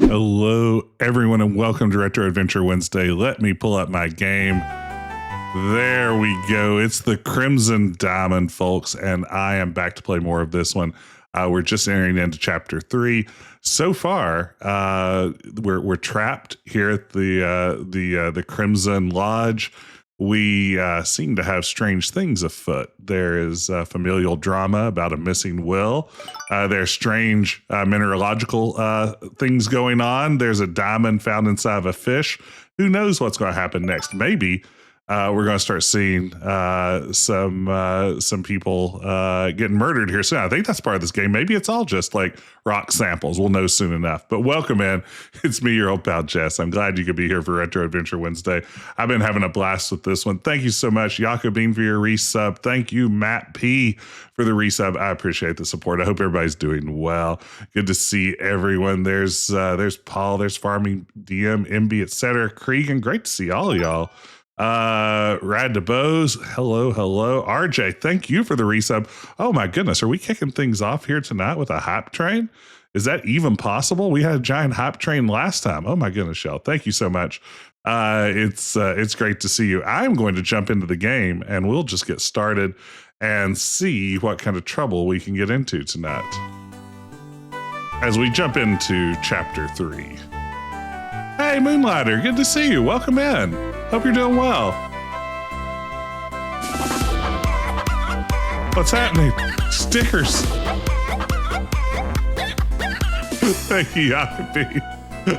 Hello, everyone, and welcome to Retro Adventure Wednesday. Let me pull up my game. There we go. It's the Crimson Diamond, folks, and I am back to play more of this one. We're just entering into Chapter 3. So far, we're trapped here at the Crimson Lodge. We seem to have strange things afoot. There is familial drama about a missing will. There's strange mineralogical things going on. There's a diamond found inside of a fish. Who knows what's going to happen next? Maybe we're going to start seeing some people getting murdered here soon. I think that's part of this game. Maybe it's all just like rock samples. We'll know soon enough. But welcome in. It's me, your old pal Jess. I'm glad you could be here for Retro Adventure Wednesday. I've been having a blast with this one. Thank you so much, Jakobine, for your resub. Thank you, Matt P, for the resub. I appreciate the support. I hope everybody's doing well. Good to see everyone. There's Paul. There's Farming DM, MB, etc. Cregan. Great to see all of y'all. Rad DeBose, hello. RJ, thank you for the resub. Oh my goodness, are we kicking things off here tonight with a hype train? Is that even possible? We had a giant hype train last time. Oh my goodness, Shell, thank you so much. It's great to see you. I'm going to jump into the game and we'll just get started and see what kind of trouble we can get into tonight as we jump into Chapter 3. Hey, Moonlighter, good to see you. Welcome in. Hope you're doing well. What's happening? Stickers. Thank you, Jacoby.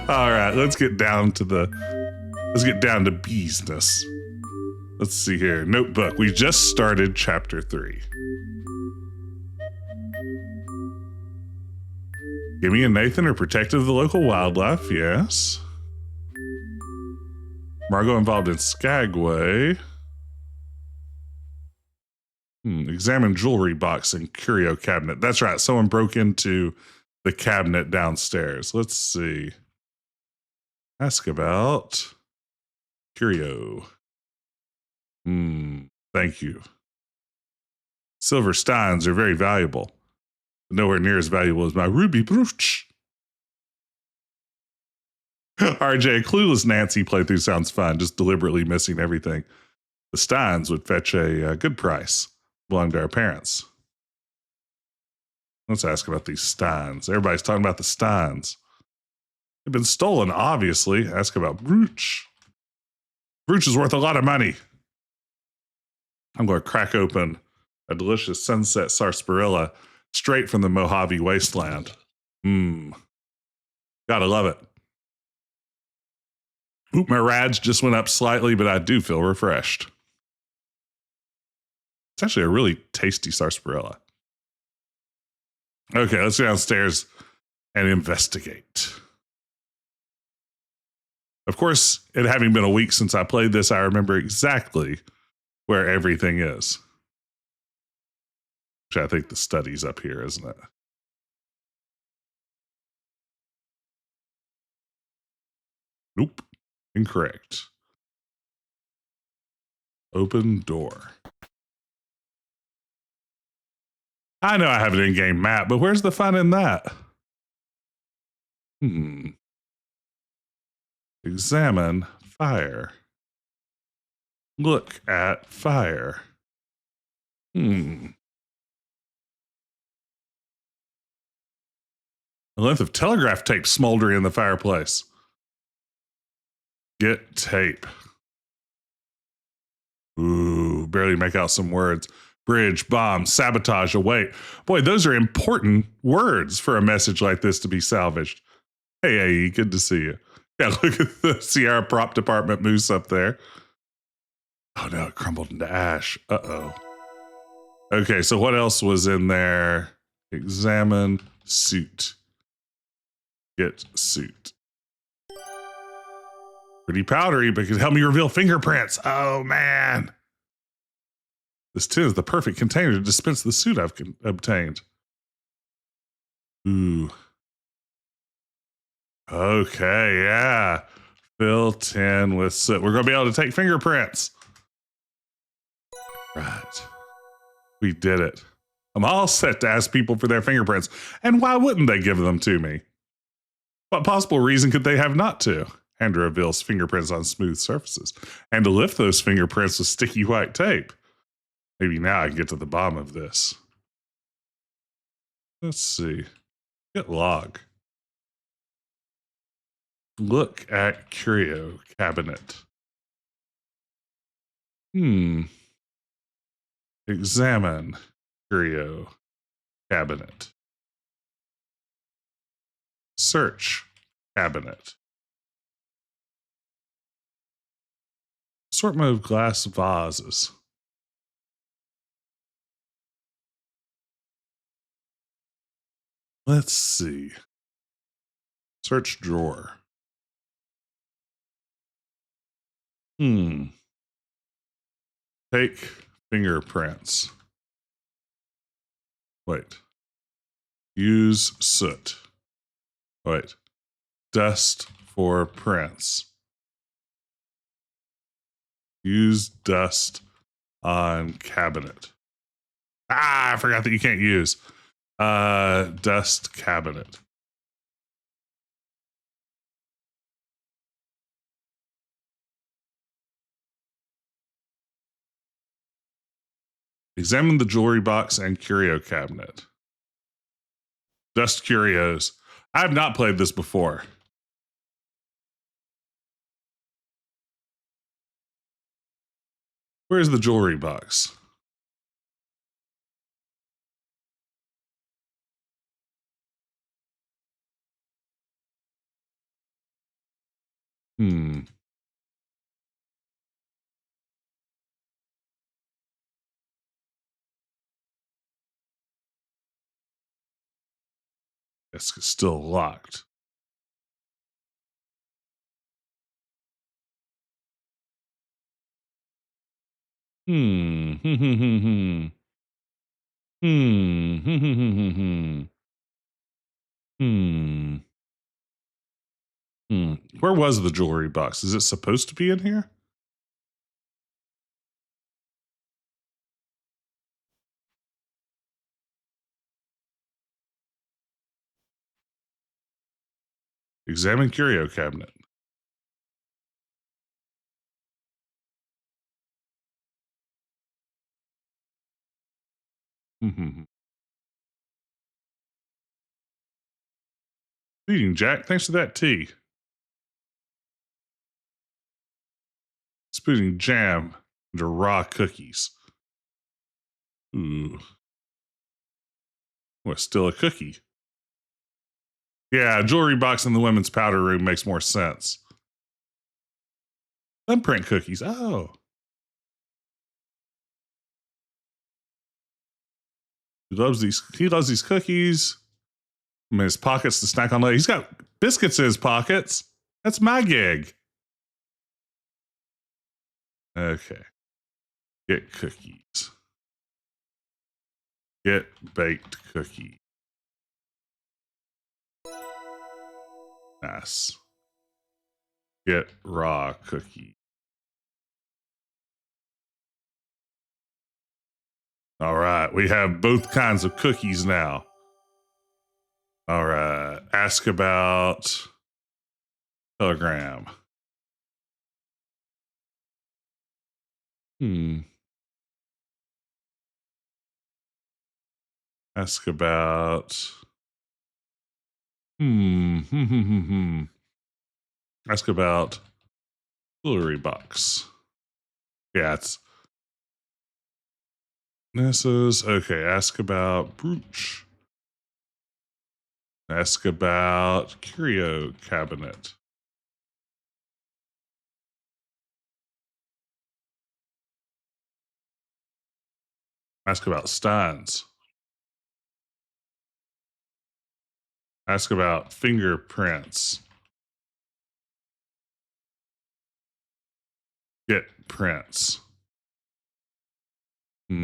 All right, let's get down to business. Let's see here. Notebook. We just started Chapter 3. Gimme and Nathan are protective of the local wildlife. Yes. Margot involved in Skagway. Examine jewelry box and curio cabinet. That's right. Someone broke into the cabinet downstairs. Let's see. Ask about curio. Thank you. Silver steins are very valuable. Nowhere near as valuable as my ruby brooch. RJ, Clueless Nancy playthrough sounds fun, just deliberately missing everything. The steins would fetch a good price. Belong to our parents. Let's ask about these steins. Everybody's talking about the steins. They've been stolen, obviously. Ask about brooch. Brooch is worth a lot of money. I'm going to crack open a delicious sunset sarsaparilla straight from the Mojave wasteland. Gotta love it. Oop, my rads just went up slightly, but I do feel refreshed. It's actually a really tasty sarsaparilla. Okay, let's go downstairs and investigate. Of course, it having been a week since I played this, I remember exactly where everything is. Which I think the study's up here, isn't it? Nope. Incorrect. Open door. I know I have an in-game map, but where's the fun in that? Examine fire. Look at fire. A length of telegraph tape smoldering in the fireplace. Get tape. Ooh, barely make out some words. Bridge, bomb, sabotage, await. Boy, those are important words for a message like this to be salvaged. Hey, AE, good to see you. Yeah, look at the Sierra prop department moose up there. Oh no, it crumbled into ash. Uh-oh. Okay, so what else was in there? Examine suit. Get suit. Pretty powdery, but can help me reveal fingerprints. Oh, man. This tin is the perfect container to dispense the suit I've obtained. Ooh. Okay, yeah. Fill tin with soot. We're going to be able to take fingerprints. Right. We did it. I'm all set to ask people for their fingerprints. And why wouldn't they give them to me? What possible reason could they have not to? And to reveals fingerprints on smooth surfaces, and to lift those fingerprints with sticky white tape. Maybe now I can get to the bottom of this. Let's see. Get log. Look at curio cabinet. Examine curio cabinet. Search cabinet. Assortment of glass vases. Let's see. Search drawer. Take fingerprints. Wait. Use soot. Wait. Dust for prints. Use dust on cabinet. I forgot that you can't use dust cabinet. Examine the jewelry box and curio cabinet. Dust curios. I have not played this before. Where's the jewelry box? It's still locked. Where was the jewelry box? Is it supposed to be in here? Examine curio cabinet. Eating Jack, thanks for that tea. Spooning jam into raw cookies. Ooh. What, still a cookie? Yeah, jewelry box in the women's powder room makes more sense. Thumbprint cookies. Oh. He loves these cookies. I mean, his pockets to snack on later. He's got biscuits in his pockets. That's my gig. Okay. Get cookies. Get baked cookie. Nice. Get raw cookie. All right. We have both kinds of cookies now. All right. Ask about Telegram. Ask about. Ask about jewelry box. Yeah, it's. This is okay. Ask about brooch. Ask about curio cabinet. Ask about steins. Ask about fingerprints. Get prints. I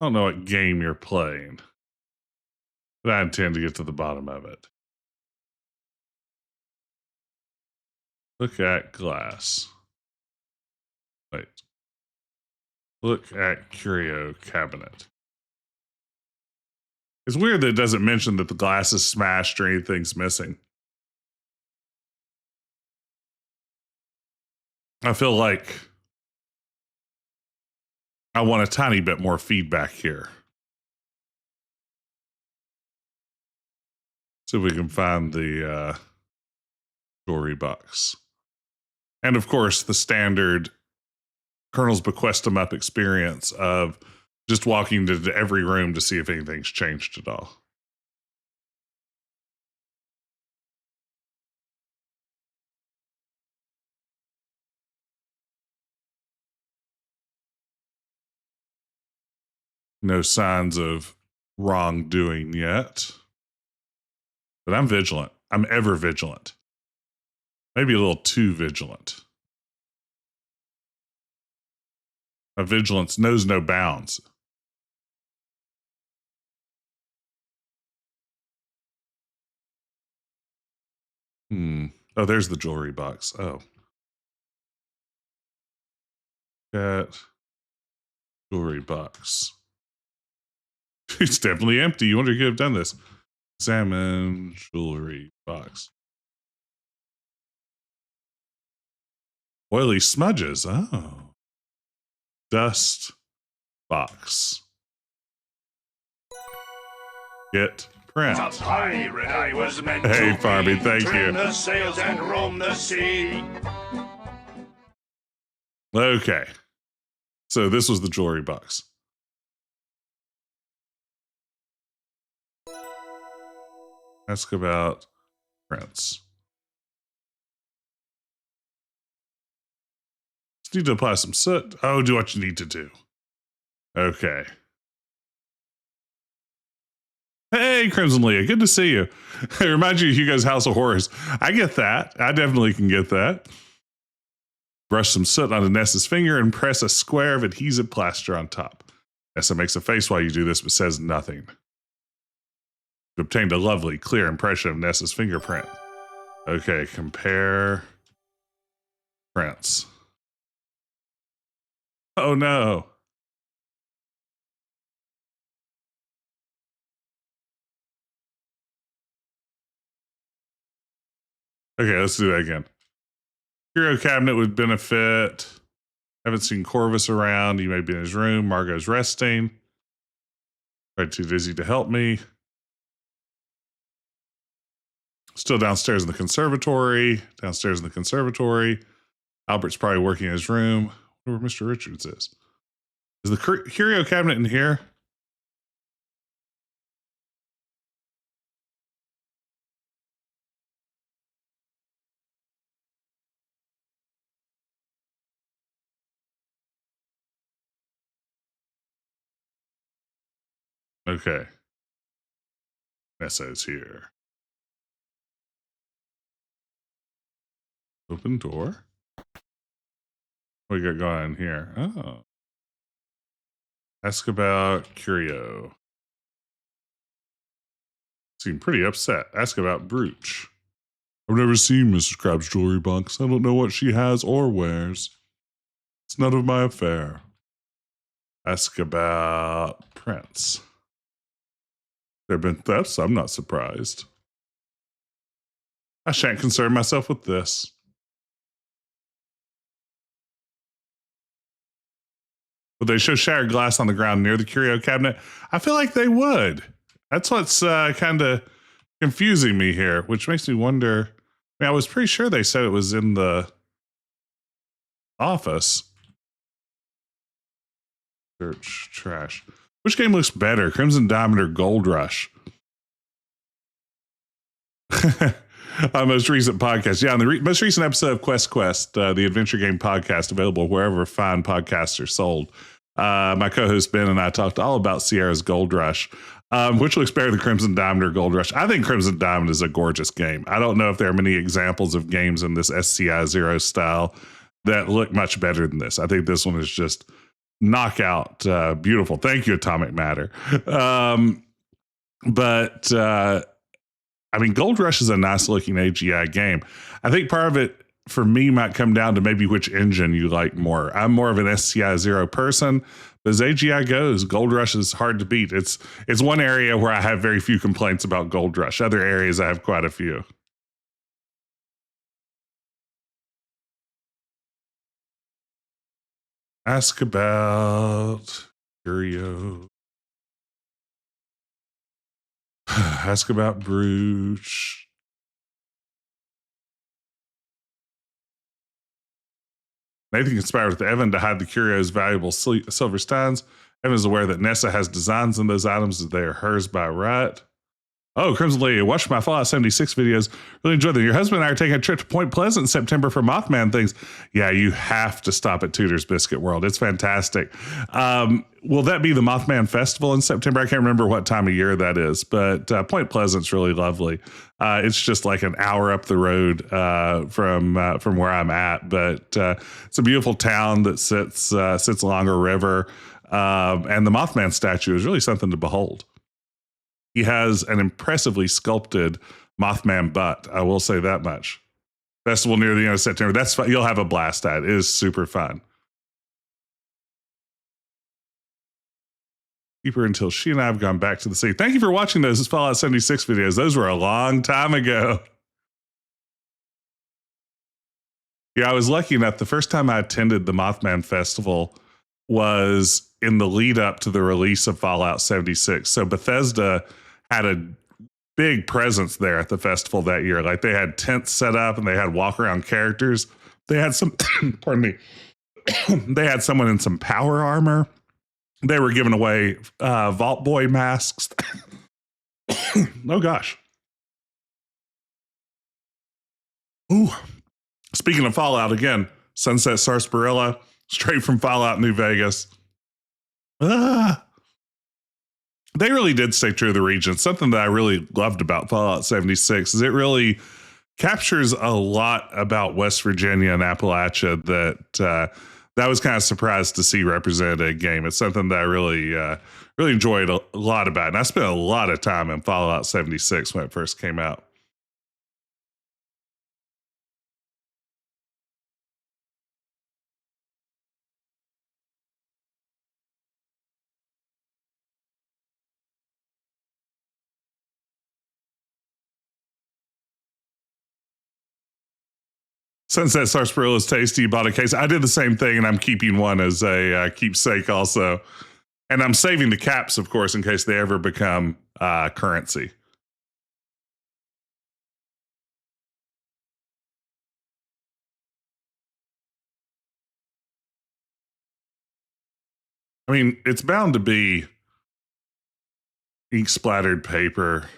don't know what game you're playing, but I intend to get to the bottom of it. Look at glass. Wait. Look at curio cabinet. It's weird that it doesn't mention that the glass is smashed or anything's missing. I feel like I want a tiny bit more feedback here. See if we can find the jewelry box. And of course, the standard Colonel's Bequest 'em Up experience of just walking into every room to see if anything's changed at all. No signs of wrongdoing yet. But I'm vigilant. I'm ever vigilant. Maybe a little too vigilant. My vigilance knows no bounds. Oh, there's the jewelry box. Oh. Got jewelry box. It's definitely empty. You wonder who could have done this. Examine jewelry box. Oily smudges. Oh. Dust box. Get print. Pirate I was meant Hey, to Farby, be. thank Trim you. the sails and roam the sea. Okay. So this was the jewelry box. Ask about prints. Just need to apply some soot. Oh, do what you need to do. Okay. Hey, Crimson Leah, good to see you. It reminds you of Hugo's House of Horrors. I get that. I definitely can get that. Brush some soot onto Nessa's finger and press a square of adhesive plaster on top. Nessa makes a face while you do this, but says nothing. You obtained a lovely, clear impression of Nessa's fingerprint. Okay, compare prints. Oh no. Okay, let's do that again. Curio cabinet would benefit. Haven't seen Corvus around. You may be in his room. Margot's resting. Probably too dizzy to help me. Still downstairs in the conservatory. Downstairs in the conservatory. Albert's probably working in his room. I wonder where Mr. Richards is. Is the curio cabinet in here? Okay. Nessa is here. Open door. What we got going on here? Oh. Ask about curio. Seem pretty upset. Ask about brooch. I've never seen Mrs. Crab's jewelry box. I don't know what she has or wears. It's none of my affair. Ask about prints. There have been thefts. I'm not surprised. I shan't concern myself with this. Would they show shattered glass on the ground near the curio cabinet? I feel like they would. That's what's kind of confusing me here, which makes me wonder. I mean, I was pretty sure they said it was in the office. Search trash. Which game looks better, Crimson Diamond or Gold Rush? Our most recent podcast. Yeah, on the most recent episode of Quest, the adventure game podcast, available wherever fine podcasts are sold. My co-host Ben and I talked all about Sierra's Gold Rush. Which looks better, the Crimson Diamond or Gold Rush? I think Crimson Diamond is a gorgeous game. I don't know if there are many examples of games in this SCI Zero style that look much better than this. I think this one is just knockout beautiful. Thank you, Atomic Matter. But I mean, Gold Rush is a nice looking AGI game. I think part of it for me might come down to maybe which engine you like more. I'm more of an SCI Zero person, As AGI goes, Gold Rush is hard to beat. It's one area where I have very few complaints about Gold Rush. Other areas I have quite a few. Ask about Curio. Ask about Brooch. Nathan conspired with Evan to hide the Curio's valuable silver steins. Evan is aware that Nessa has designs in those items that they are hers by right. Oh, Crimson Lady, watch my Fallout 76 videos. Really enjoyed them. Your husband and I are taking a trip to Point Pleasant in September for Mothman things. Yeah, you have to stop at Tudor's Biscuit World. It's fantastic. Will that be the Mothman Festival in September? I can't remember what time of year that is, but Point Pleasant's really lovely. It's just like an hour up the road from where I'm at, but it's a beautiful town that sits along a river, and the Mothman statue is really something to behold. He has an impressively sculpted Mothman butt. I will say that much. Festival near the end of September. That's fun. You'll have a blast at. It is super fun. Keep her until she and I have gone back to the sea. Thank you for watching those Fallout 76 videos. Those were a long time ago. Yeah, I was lucky enough. The first time I attended the Mothman Festival was in the lead up to the release of Fallout 76. So Bethesda had a big presence there at the festival that year. Like they had tents set up and they had walk around characters. They had some, pardon me, they had someone in some power armor. They were giving away Vault Boy masks. Oh gosh. Ooh. Speaking of Fallout again, Sunset Sarsaparilla, straight from Fallout New Vegas. They really did stay true to the region. Something that I really loved about Fallout 76 is it really captures a lot about West Virginia and Appalachia that I was kind of surprised to see represented in a game. It's something that I really enjoyed a lot about. And I spent a lot of time in Fallout 76 when it first came out. Sunset Sarsaparilla is tasty. Bought a case. I did the same thing, and I'm keeping one as a keepsake also. And I'm saving the caps, of course, in case they ever become currency. I mean, it's bound to be ink splattered paper.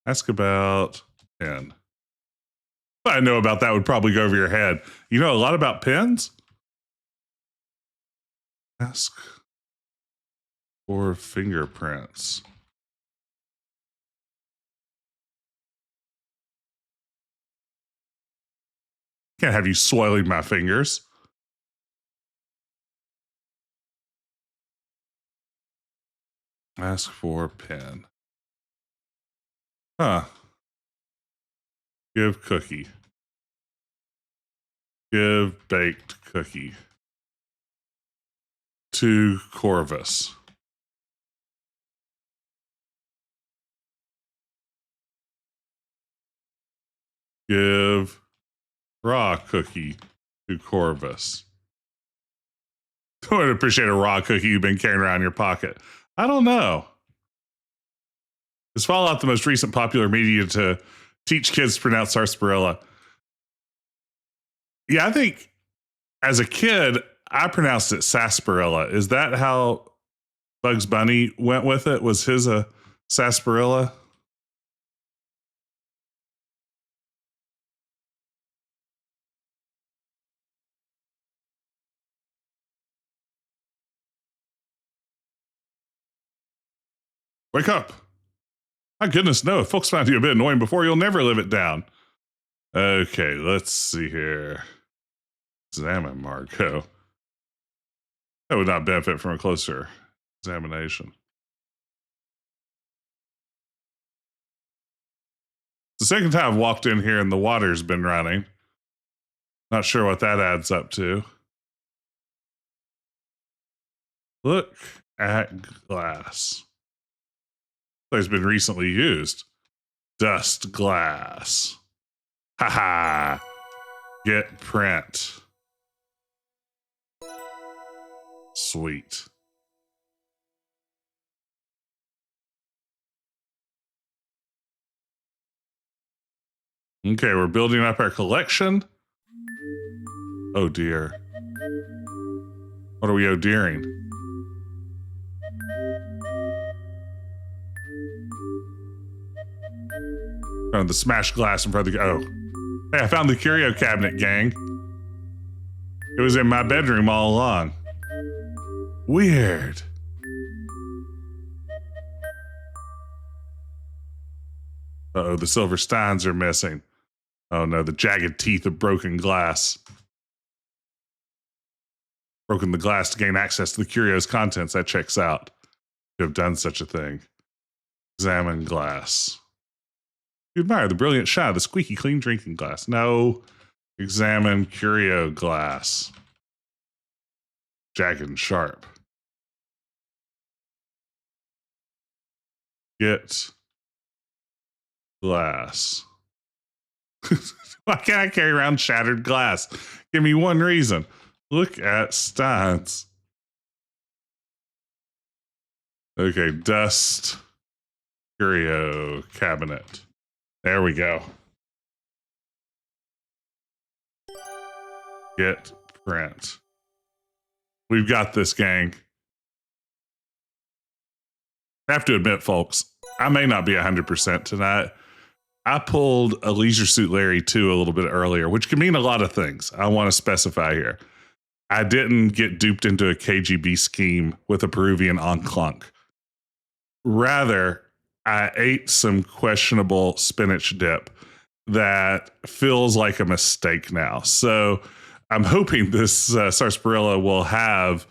Ask about pen. What I know about that would probably go over your head. You know a lot about pens? Ask for fingerprints. Can't have you soiling my fingers. Ask for pen. Huh. Give cookie. Give baked cookie. To Corvus. Give raw cookie to Corvus. I would appreciate a raw cookie you've been carrying around in your pocket. I don't know. Is Fallout the most recent popular media to teach kids to pronounce sarsaparilla? Yeah, I think as a kid, I pronounced it sarsaparilla. Is that how Bugs Bunny went with it? Was his a sarsaparilla? Wake up. My goodness, no. If folks found you a bit annoying before, you'll never live it down. Okay, let's see here. Examine Marco. That would not benefit from a closer examination. The second time I've walked in here and the water's been running. Not sure what that adds up to. Look at glass. It's been recently used. Dust glass. Haha. Get print. Sweet. Okay, we're building up our collection. Oh dear. What are we oh dearing? Oh, the smashed glass in front of the. Oh. Hey, I found the curio cabinet, gang. It was in my bedroom all along. Weird. Uh-oh, the silver steins are missing. Oh no, the jagged teeth of broken glass. Broken the glass to gain access to the curio's contents. That checks out. To have done such a thing. Examine glass. You admire the brilliant shine of the squeaky clean drinking glass. No. Examine curio glass. Jagged and sharp. Get glass. Why can't I carry around shattered glass? Give me one reason. Look at steins. Okay, dust curio cabinet. There we go. Get print. We've got this, gang. I have to admit, folks, I may not be 100% tonight. I pulled a Leisure Suit Larry 2 a little bit earlier, which can mean a lot of things. I want to specify here. I didn't get duped into a KGB scheme with a Peruvian enclunk. Rather, I ate some questionable spinach dip that feels like a mistake now. So I'm hoping this sarsaparilla will have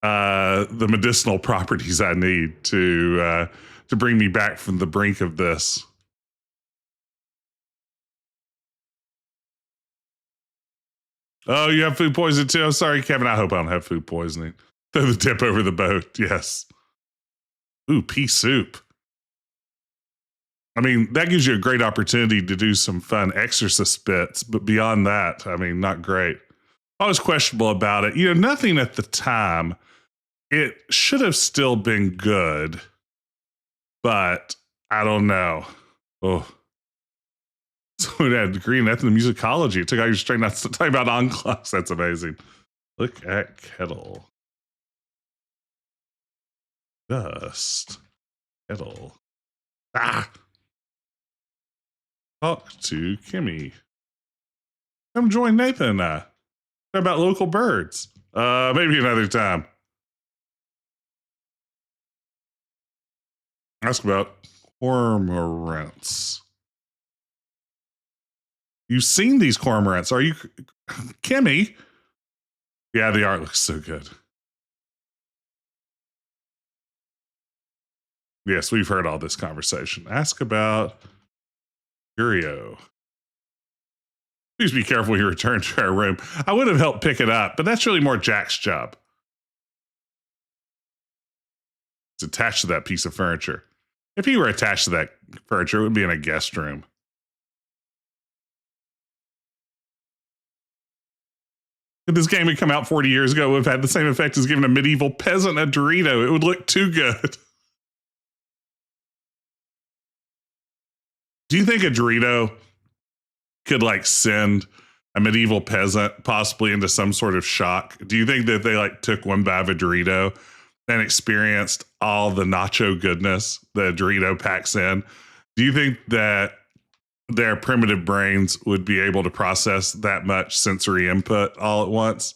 the medicinal properties I need to bring me back from the brink of this. Oh, you have food poisoning too? I'm sorry, Kevin. I hope I don't have food poisoning. Throw the dip over the boat. Yes. Ooh, pea soup. I mean, that gives you a great opportunity to do some fun exorcist bits, but beyond that, I mean, not great. I was questionable about it. You know, nothing at the time. It should have still been good, but I don't know. Oh. So it had a degree in ethnomusicology. It took out your straight nuts to talk about enclaves. That's amazing. Look at kettle. Dust. Kettle. Ah. Talk to Kimmy. Come join Nathan and I. Talk about local birds. Maybe another time. Ask about cormorants. You've seen these cormorants. Are you Kimmy? Yeah, the art looks so good. Yes, we've heard all this conversation. Ask about curio. Please be careful when you return to our room. I would have helped pick it up, but that's really more Jack's job. It's attached to that piece of furniture. If he were attached to that furniture, it would be in a guest room. If this game had come out 40 years ago, it would have had the same effect as giving a medieval peasant a Dorito. It would look too good. Do you think a Dorito could like send a medieval peasant possibly into some sort of shock? Do you think that they like took one bite of a Dorito and experienced all the nacho goodness that a Dorito packs in? Do you think that their primitive brains would be able to process that much sensory input all at once?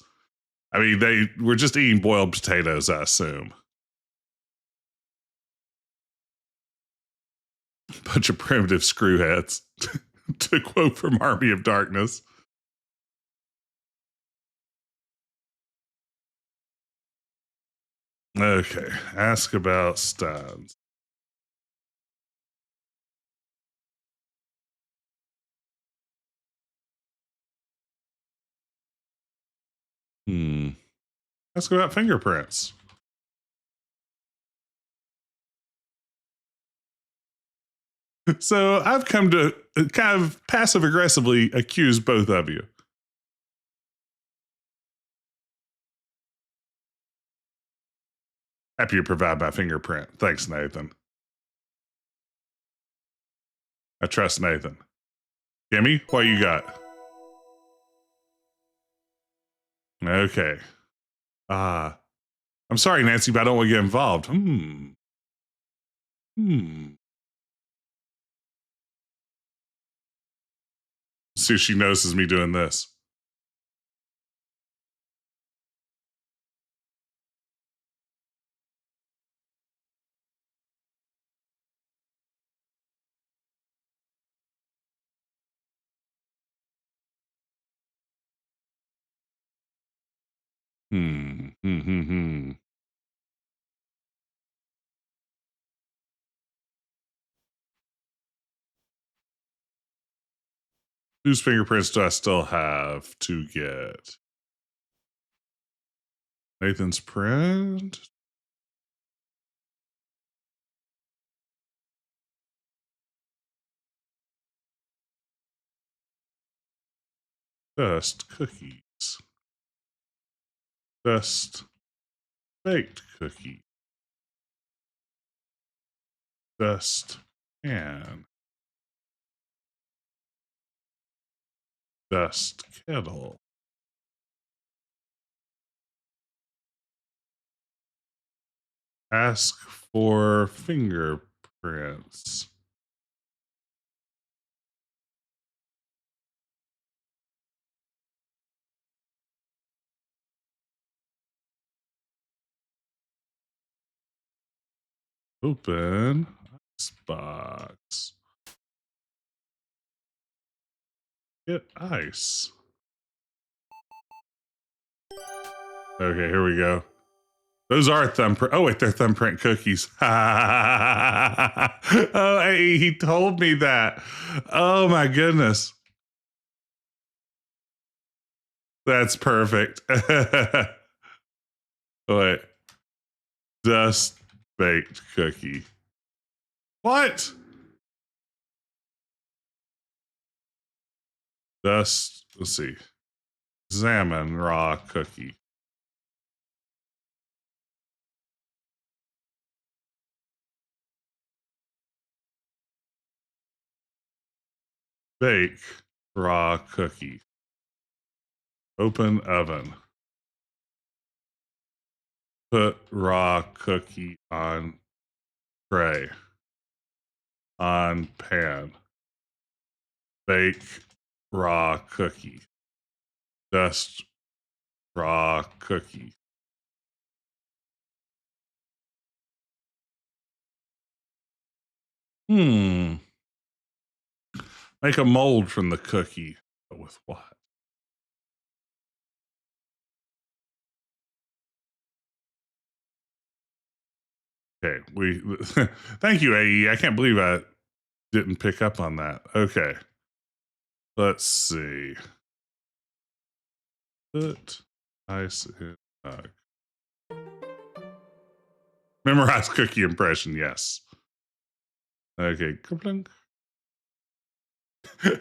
I mean, they were just eating boiled potatoes, I assume. Bunch of primitive screwheads, to quote from Army of Darkness. Okay, ask about steins. Ask about fingerprints. So I've come to kind of passive aggressively accuse both of you. Happy to provide my fingerprint. Thanks, Nathan. I trust Nathan. Gimme, what you got? Okay. I'm sorry, Nancy, but I don't want to get involved. See if she notices me doing this. Hmm. Whose fingerprints do I still have to get? Nathan's print? Dust cookies. Dust baked cookie. Dust pan. Dust kettle. Ask for fingerprints. Open box. Get ice. Okay, here we go. Those are thumbprint. Oh, wait, they're thumbprint cookies. Oh, hey, he told me that. Oh, my goodness. That's perfect. Wait. Dust baked cookie. What? Dust, let's see. Salmon raw cookie. Bake raw cookie. Open oven. Put raw cookie on tray. On pan. Bake raw cookie. Dust raw cookie. Make a mold from the cookie. With what? Okay, thank you, AE. I can't believe I didn't pick up on that. Okay. Let's see. Put ice in mug. Memorize cookie impression, yes. Okay, kaplunk.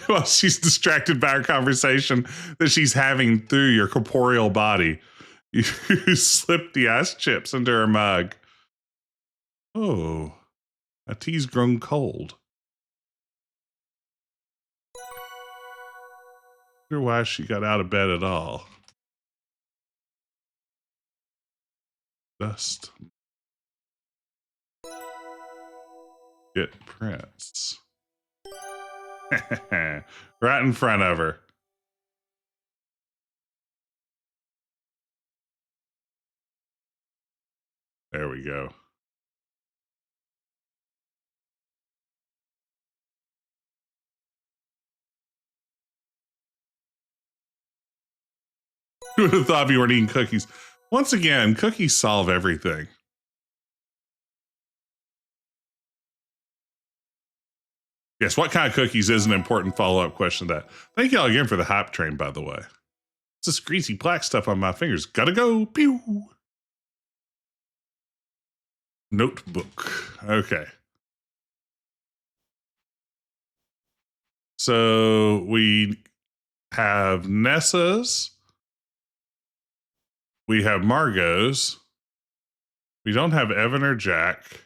While she's distracted by our conversation that she's having through your corporeal body, you slip the ice chips into her mug. Oh, a tea's grown cold. I wonder why she got out of bed at all. Dust. Get prints. Right in front of her. There we go. Who would have thought you weren't eating cookies? Once again, cookies solve everything. Yes, what kind of cookies is an important follow-up question to that. Thank y'all again for the hype train, by the way. It's this greasy black stuff on my fingers. Gotta go. Pew. Notebook. Okay. So we have Nessa's. We have Margot's. We don't have Evan or Jack.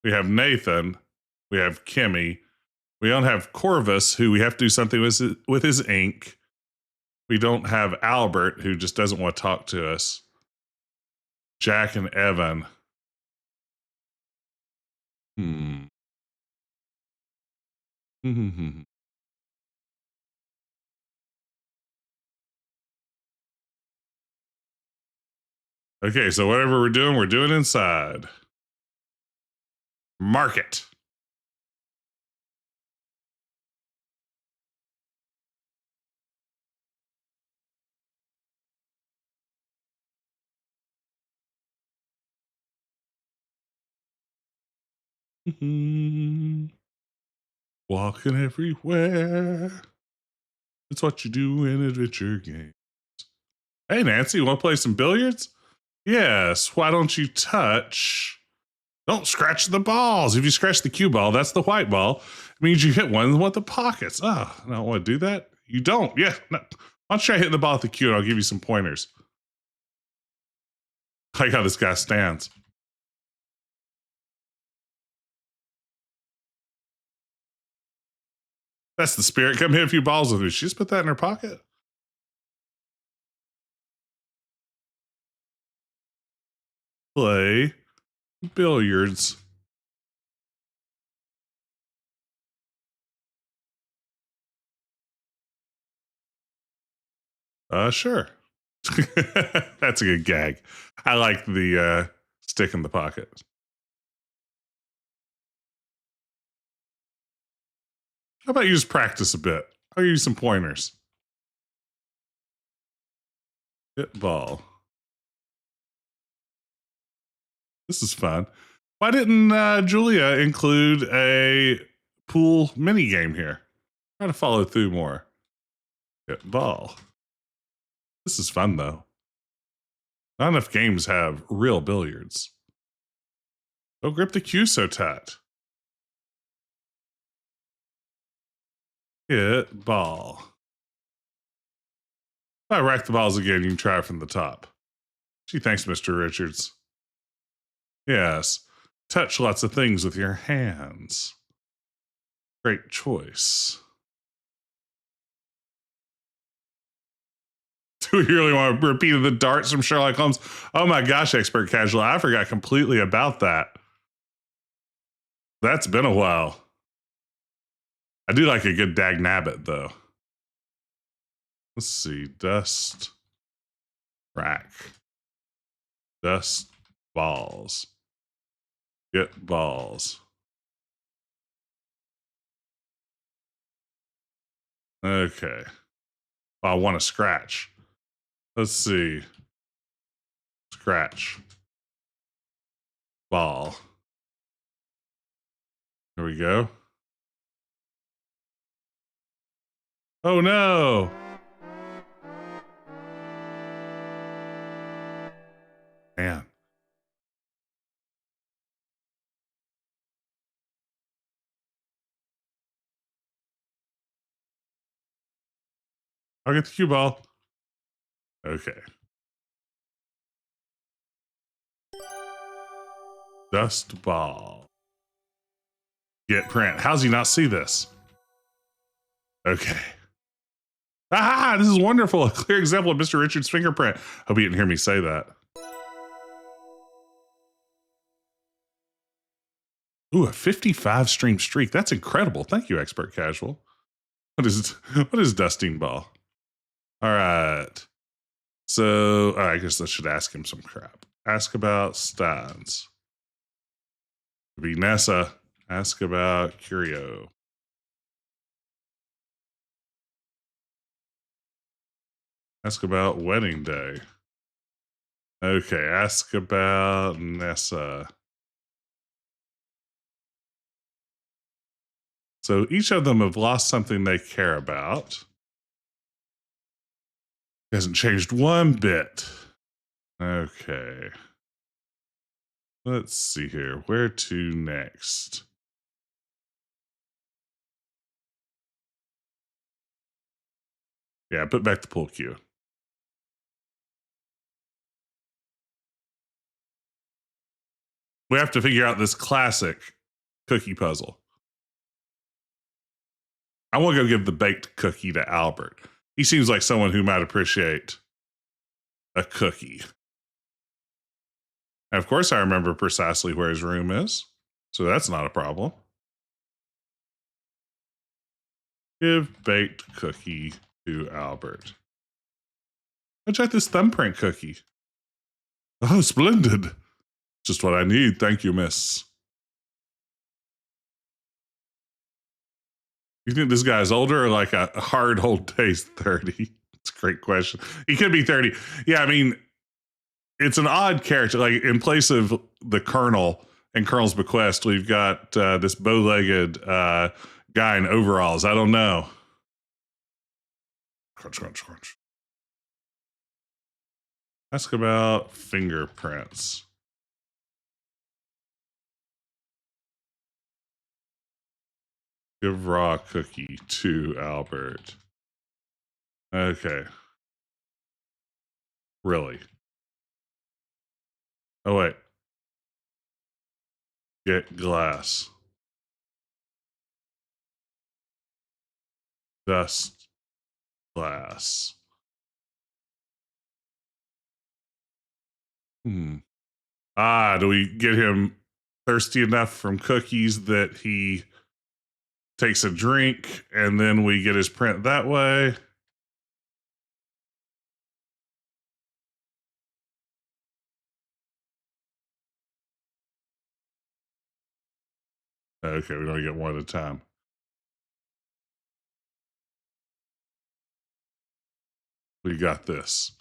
We have Nathan. We have Kimmy. We don't have Corvus, who we have to do something with his ink. We don't have Albert, who just doesn't want to talk to us. Jack and Evan. Hmm. Okay, so whatever we're doing inside. Market. Walking everywhere. It's what you do in adventure games. Hey, Nancy, you want to play some billiards? Yes. Why don't you touch? Don't scratch the balls. If you scratch the cue ball, that's the white ball. It means you hit one with the pockets. Oh, I don't want to do that. You don't. Yeah. No. Why don't you try hitting the ball at the cue and I'll give you some pointers. I like how this guy stands. That's the spirit. Come hit a few balls with me. She just put that in her pocket. Play billiards. Sure. That's a good gag. I like the stick in the pocket. How about you just practice a bit? I'll give you some pointers. Hit ball. This is fun. Why didn't Julia include a pool mini game here? Try to follow through more. Hit ball. This is fun though. Not enough games have real billiards. Don't grip the cue so tight. Hit ball. If I rack the balls again, you can try it from the top. Gee, thanks, Mr. Richards. Yes. Touch lots of things with your hands. Great choice. Do we really want to repeat the darts from Sherlock Holmes? Oh my gosh, Expert Casual. I forgot completely about that. That's been a while. I do like a good dag nabbit, though. Let's see. Dust. Rack. Dust. Balls. Get balls. Okay. Well, I want to scratch. Let's see. Scratch. Ball. Here we go. Oh no! Man. I'll get the cue ball. Okay. Dust ball. Get print. How's he not see this? Okay. Ah, this is wonderful. A clear example of Mr. Richards' fingerprint. Hope you didn't hear me say that. Ooh, a 55 stream streak. That's incredible. Thank you, Expert Casual. What is dusting ball? All right. So I guess I should ask him some crap. Ask about Steins. Be Nessa. Ask about Curio. Ask about wedding day. Okay, ask about Nessa. So each of them have lost something they care about. It hasn't changed one bit. Okay. Let's see here. Where to next? Yeah, put back the pool cue. We have to figure out this classic cookie puzzle. I want to go give the baked cookie to Albert. He seems like someone who might appreciate a cookie. And of course, I remember precisely where his room is, so that's not a problem. Give baked cookie to Albert. I tried this thumbprint cookie. Oh, splendid. Just what I need. Thank you, miss. You think this guy's older or like a hard old day's 30? It's a great question. He could be 30. Yeah, I mean, it's an odd character. Like in place of the Colonel and Colonel's Bequest, we've got this bow-legged guy in overalls. I don't know. Crunch, crunch, crunch. Ask about fingerprints. Give raw cookie to Albert. Okay. Really? Oh, wait. Get glass. Dust glass. Do we get him thirsty enough from cookies that he takes a drink and then we get his print that way? Okay, we don't get one at a time. We got this.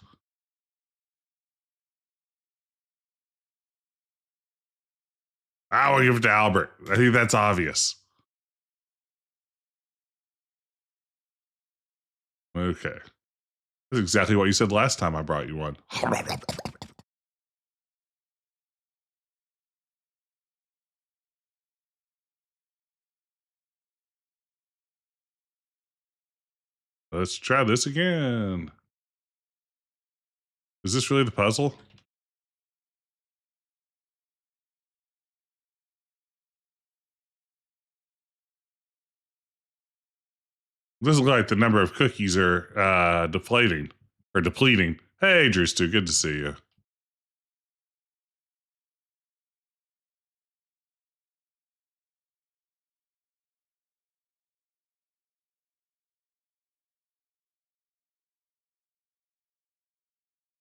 I will give it to Albert. I think that's obvious. Okay. That's exactly what you said last time I brought you one. Let's try this again. Is this really the puzzle? It doesn't look like the number of cookies are deflating or depleting. Hey, Drewster, good to see you.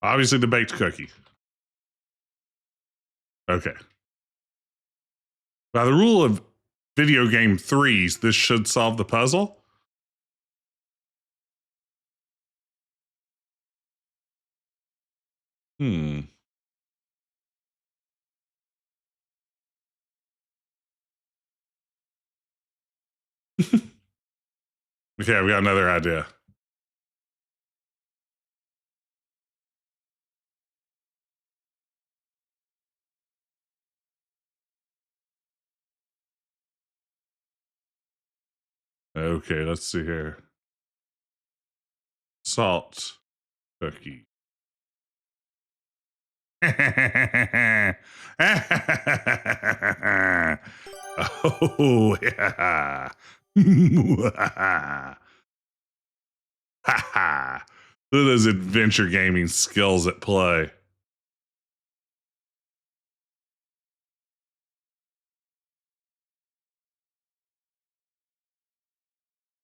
Obviously, the baked cookie. Okay. By the rule of video game threes, this should solve the puzzle. Okay, we got another idea. Okay, let's see here. Salt cookie. Oh, yeah. Look at those adventure gaming skills at play.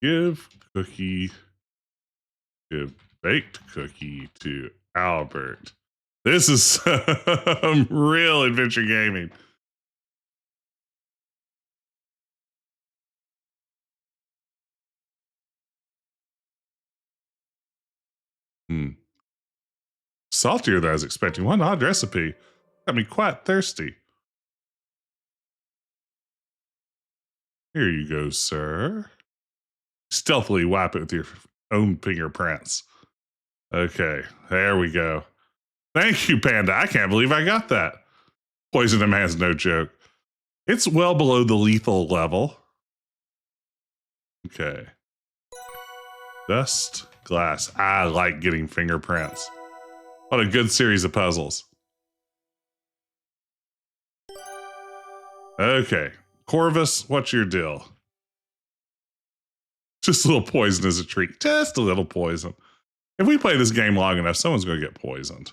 Give baked cookie to Albert. This is some real adventure gaming. Saltier than I was expecting. What an odd recipe. Got me quite thirsty. Here you go, sir. Stealthily wipe it with your own fingerprints. Okay, there we go. Thank you, Panda. I can't believe I got that. Poison him has no joke. It's well below the lethal level. Okay. Dust glass. I like getting fingerprints. What a good series of puzzles. Okay. Corvus, what's your deal? Just a little poison as a treat. Just a little poison. If we play this game long enough, someone's going to get poisoned.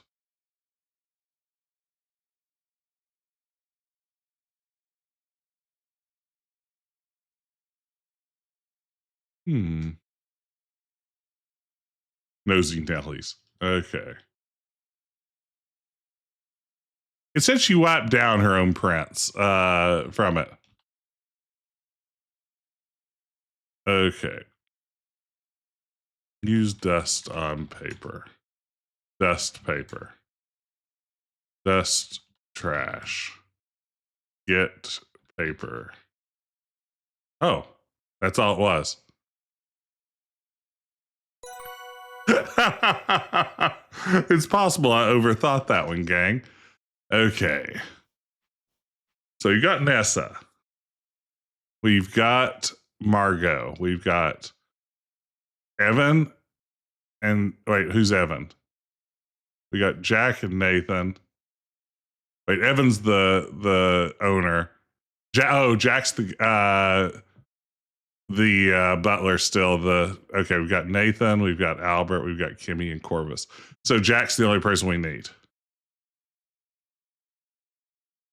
Nosy Nellies. Okay. It said she wiped down her own prints from it. Okay. Use dust on paper. Dust paper. Dust trash. Get paper. Oh, that's all it was. It's possible I overthought that one, gang. Okay. So you got Nessa. We've got Margot. We've got Evan. And wait, who's Evan? We got Jack and Nathan. Wait, Evan's the owner. Jack's the butler still. Okay, we've got Nathan, we've got Albert, we've got Kimmy and Corvus. So Jack's the only person we need.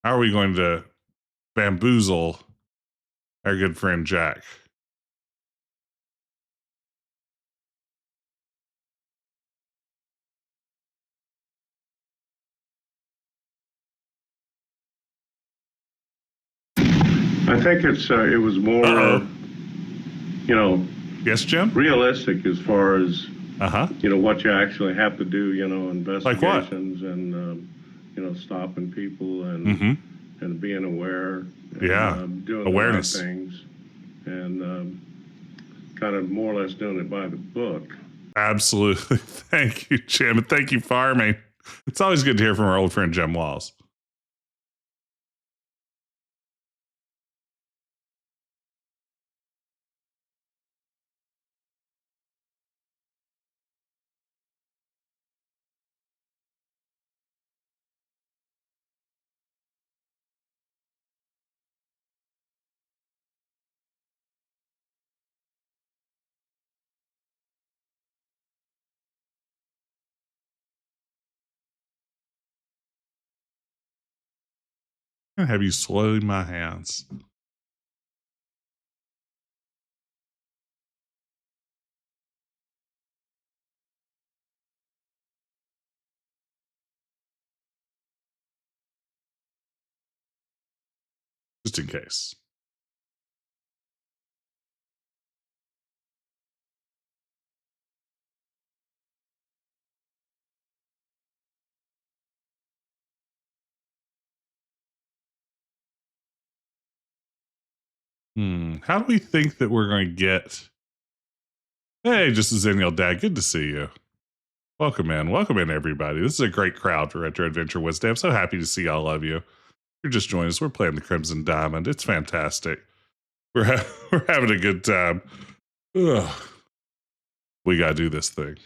How are we going to bamboozle our good friend Jack? I think it was more, you know, Yes, Jim? realistic as far as, Uh-huh. you know, what you actually have to do, you know, Like what? investigations and, you know, stopping people and Mm-hmm. and being aware. And, Yeah. doing Awareness. the right things and kind of more or less doing it by the book. Absolutely. Thank you, Jim. And thank you, Farming. It's always good to hear from our old friend Jim Walls. I'm gonna have you soiling my hands. Just in case. How do we think that we're going to get? Hey, just as any old dad, good to see you. Welcome in, everybody. This is a great crowd for Retro Adventure Wednesday. I'm so happy to see all of you. You're just joining us. We're playing the Crimson Diamond. It's fantastic. We're having a good time. Ugh. We gotta do this thing.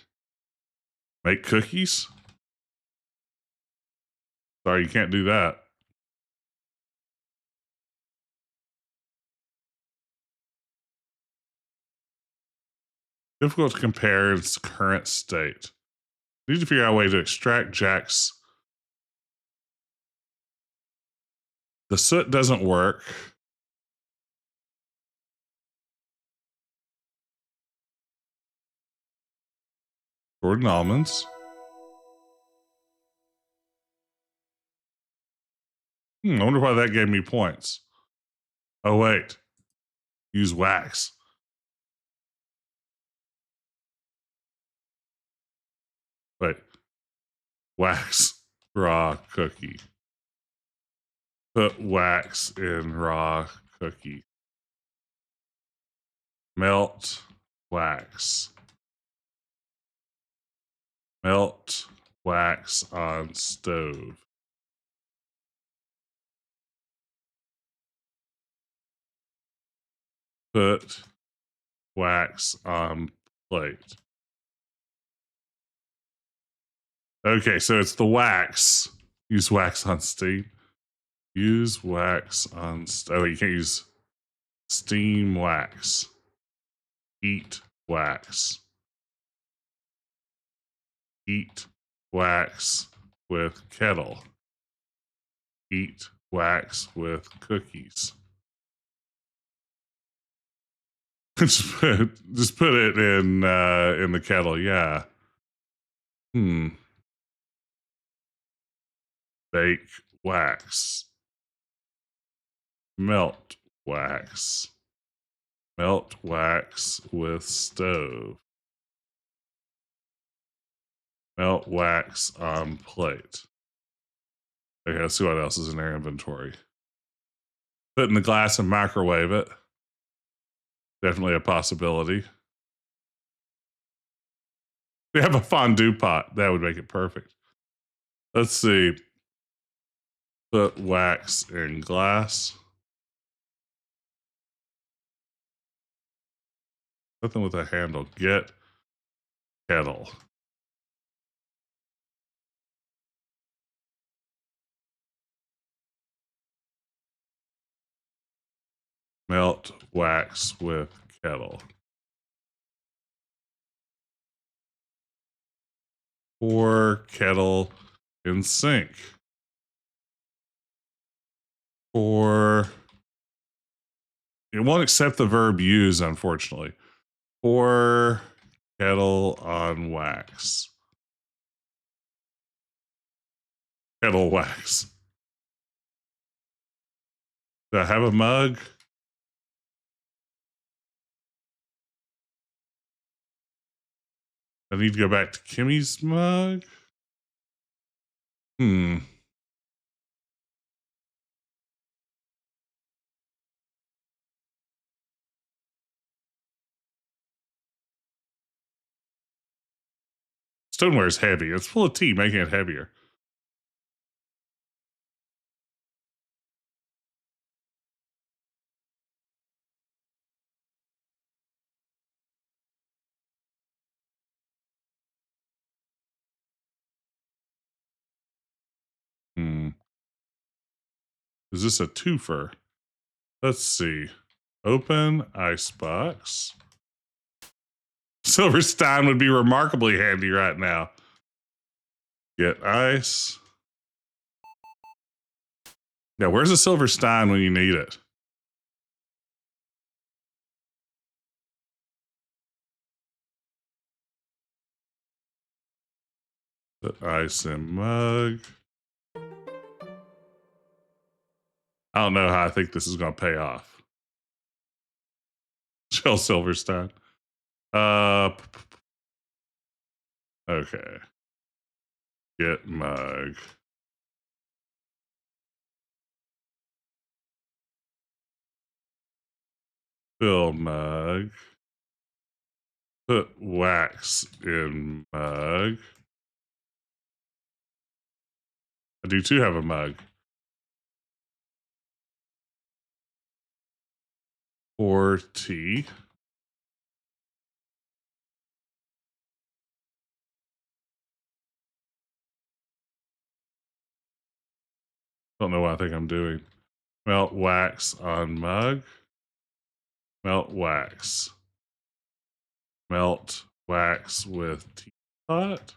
Make cookies? Sorry, you can't do that. Difficult to compare its current state. Need to figure out a way to extract Jack's. The soot doesn't work. Gordon almonds. I wonder why that gave me points. Oh, wait. Use wax. Wait. Wax raw cookie. Put wax in raw cookie. Melt wax. Melt wax on stove. Put wax on plate. Okay, so it's the wax. Use wax on steam. Use wax on. Oh, you can't use steam wax. Heat wax. Heat wax with kettle. Heat wax with cookies. just put it in the kettle. Yeah. Bake wax. Melt wax. Melt wax with stove. Melt wax on plate. Okay, let's see what else is in our inventory. Put in the glass and microwave it. Definitely a possibility. We have a fondue pot. That would make it perfect. Let's see. Put wax in glass. Something with a handle. Get kettle. Melt wax with kettle. Pour kettle in sink. Pour. It won't accept the verb use, unfortunately. Pour kettle on wax. Kettle wax. Do I have a mug? I need to go back to Kimmy's mug. Stoneware is heavy. It's full of tea, making it heavier. Is this a twofer? Let's see. Open icebox. Silver stein would be remarkably handy right now. Get ice. Now, where's a silver stein when you need it? Put ice in mug. I don't know how I think this is going to pay off. Shell Silverstein. Okay. Get mug. Fill mug. Put wax in mug. I do too have a mug. Pour tea. Don't know what I think I'm doing. Melt wax on mug. Melt wax. Melt wax with teapot.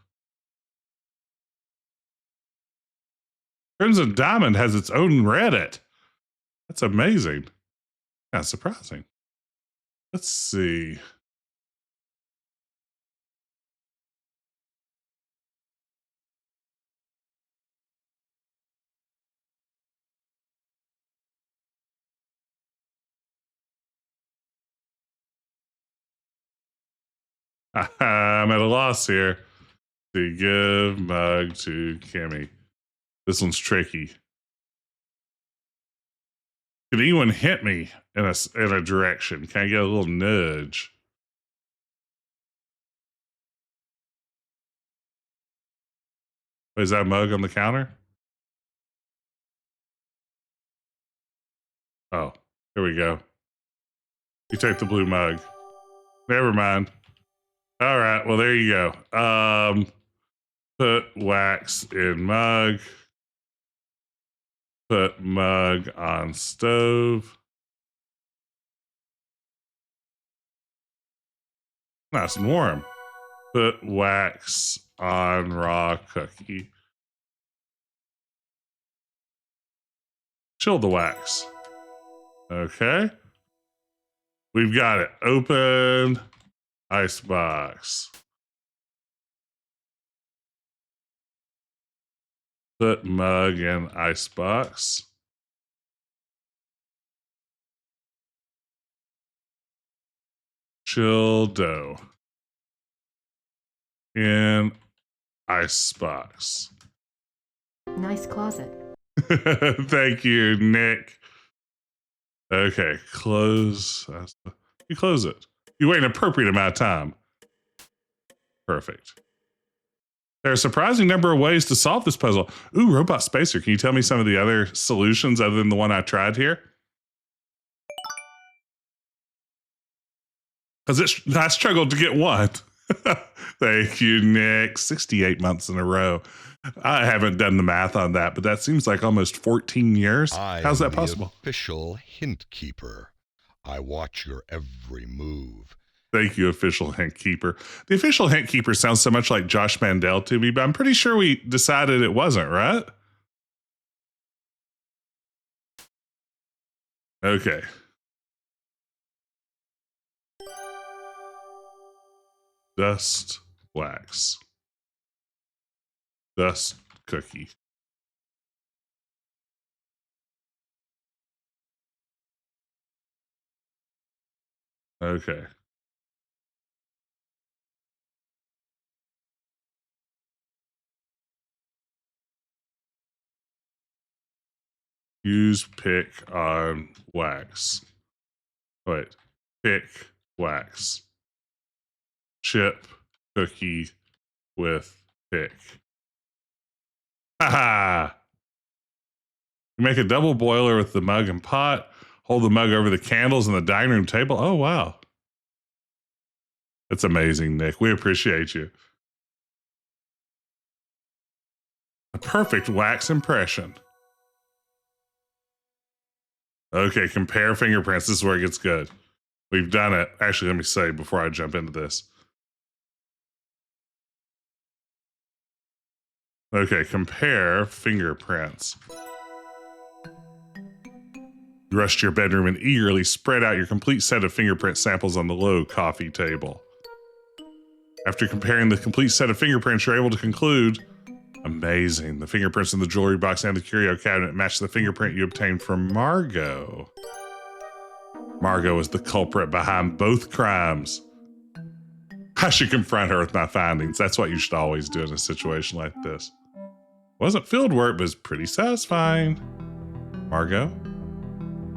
Crimson Diamond has its own Reddit. That's amazing. Kind of surprising. Let's see. I'm at a loss here. To give mug to Kimmy. This one's tricky. Can anyone hint me in a direction? Can I get a little nudge? Is that mug on the counter? Oh, here we go. You take the blue mug. Never mind. All right. Well, there you go. Put wax in mug. Put mug on stove. Nice and warm. Put wax on raw cookie. Chill the wax. Okay. We've got it. Open icebox. Put mug in icebox. Chill dough in icebox. Nice closet. Thank you, Nick. Okay, close. You close it. You wait an appropriate amount of time. Perfect. There are a surprising number of ways to solve this puzzle. Ooh, Robot Spacer. Can you tell me some of the other solutions other than the one I tried here? Because I struggled to get one. Thank you, Nick. 68 months in a row. I haven't done the math on that, but that seems like almost 14 years. How's that possible? Official hint keeper. I watch your every move. Thank you, official hint keeper. The official hint keeper sounds so much like Josh Mandel to me, but I'm pretty sure we decided it wasn't, right? Okay. Dust wax. Dust cookie. Okay. Use pick on wax. Wait. Pick wax. Chip cookie with pick. Haha! You make a double boiler with the mug and pot. Hold the mug over the candles on the dining room table. Oh, wow. That's amazing, Nick. We appreciate you. A perfect wax impression. Okay, compare fingerprints. This is where it gets good. We've done it. Actually, let me say before I jump into this. Okay, compare fingerprints. You rush to your bedroom and eagerly spread out your complete set of fingerprint samples on the low coffee table. After comparing the complete set of fingerprints, you're able to conclude, amazing, the fingerprints in the jewelry box and the curio cabinet match the fingerprint you obtained from Margot. Margot is the culprit behind both crimes. I should confront her with my findings. That's what you should always do in a situation like this. Wasn't field work, but it's pretty satisfying. Margot?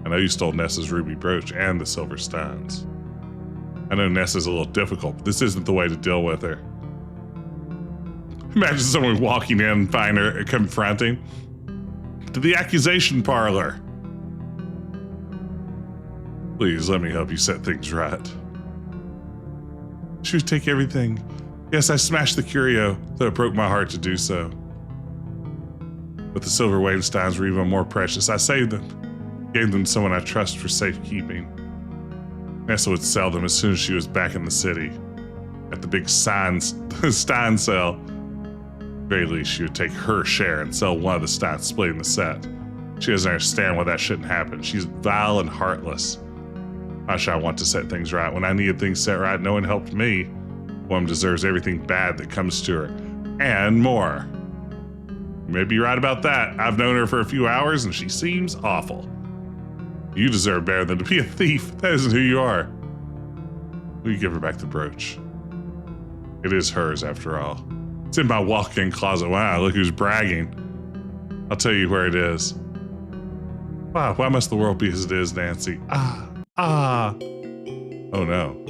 I know you stole Nessa's ruby brooch and the silver steins. I know Nessa's a little difficult, but this isn't the way to deal with her. Imagine someone walking in and find her confronting. To the accusation parlor. Please let me help you set things right. She would take everything. Yes, I smashed the curio, though it broke my heart to do so. But the silver Wainsteins were even more precious. I saved them, gave them to someone I trust for safekeeping. Nessa would sell them as soon as she was back in the city. At the big Stein sale. Very least, she would take her share and sell one of the Steins, splitting the set. She doesn't understand why that shouldn't happen. She's vile and heartless. Why should I want to set things right? When I needed things set right, no one helped me. One deserves everything bad that comes to her. And more. You may be right about that. I've known her for a few hours and she seems awful. You deserve better than to be a thief. That isn't who you are. Will you give her back the brooch? It is hers after all. It's in my walk-in closet. Wow, look who's bragging. I'll tell you where it is. Wow, why must the world be as it is, Nancy? Oh no.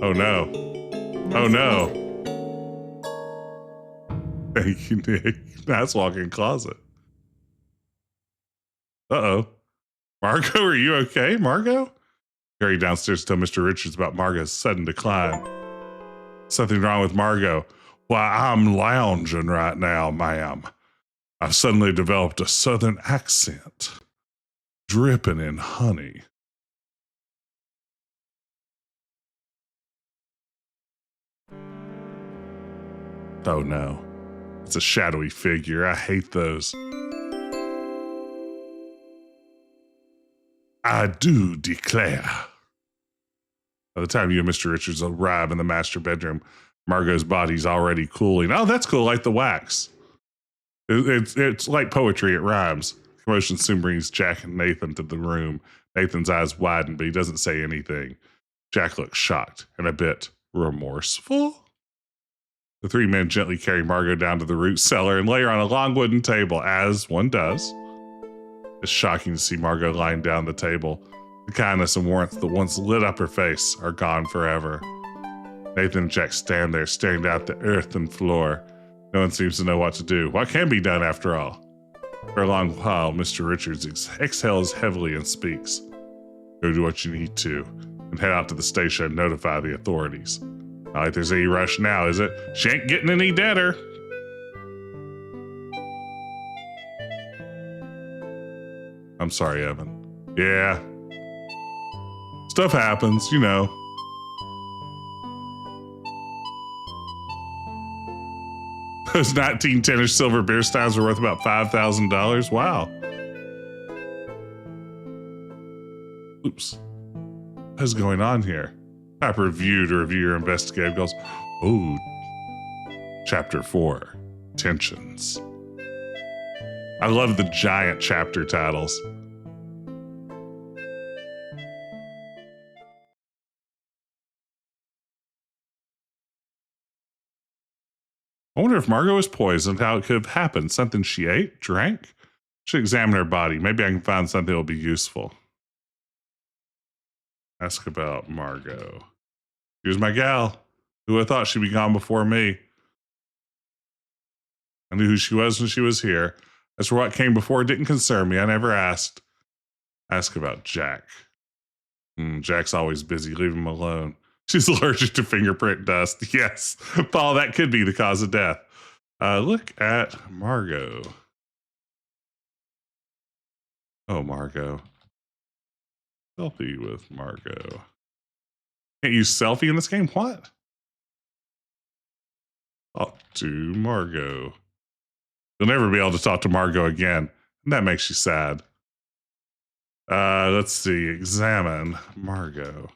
Oh no. Oh no. Thank you, Nick. Nice walk-in closet. Uh-oh. Margot, are you okay, Margot? Hurry downstairs to tell Mr. Richards about Margot's sudden decline. Something wrong with Margot. Why, I'm lounging right now, ma'am. I've suddenly developed a southern accent, dripping in honey. Oh no, it's a shadowy figure. I hate those. I do declare. By the time you and Mr. Richards arrive in the master bedroom, Margot's body's already cooling. Oh, that's cool, like the wax. It's like poetry, it rhymes. Commotion soon brings Jack and Nathan to the room. Nathan's eyes widen, but he doesn't say anything. Jack looks shocked and a bit remorseful. The three men gently carry Margot down to the root cellar and lay her on a long wooden table, as one does. It's shocking to see Margot lying down the table. The kindness and warmth that once lit up her face are gone forever. Nathan and Jack stand there, staring down at the earth and floor. No one seems to know what to do. What can be done, after all? For a long while, Mr. Richards exhales heavily and speaks. Go do what you need to, and head out to the station and notify the authorities. Not like there's any rush now, is it? She ain't getting any deader. I'm sorry, Evan. Yeah. Stuff happens, you know. Those 1910-ish silver beer steins were worth about $5,000. Wow. Oops. What's going on here? Tap review to review your investigative goals. Oh. Chapter 4. Tensions. I love the giant chapter titles. I wonder if Margot was poisoned, how it could have happened. Something she ate, drank? Should examine her body. Maybe I can find something that will be useful. Ask about Margot. She was my gal. Who I thought she'd be gone before me. I knew who she was when she was here. As for what came before, it didn't concern me. I never asked. Ask about Jack. Jack's always busy. Leave him alone. She's allergic to fingerprint dust. Yes, Paul, that could be the cause of death. Look at Margot. Oh, Margot. Selfie with Margot. Can't use selfie in this game? What? Talk to Margot. You'll never be able to talk to Margot again. And that makes you sad. Let's see. Examine Margot.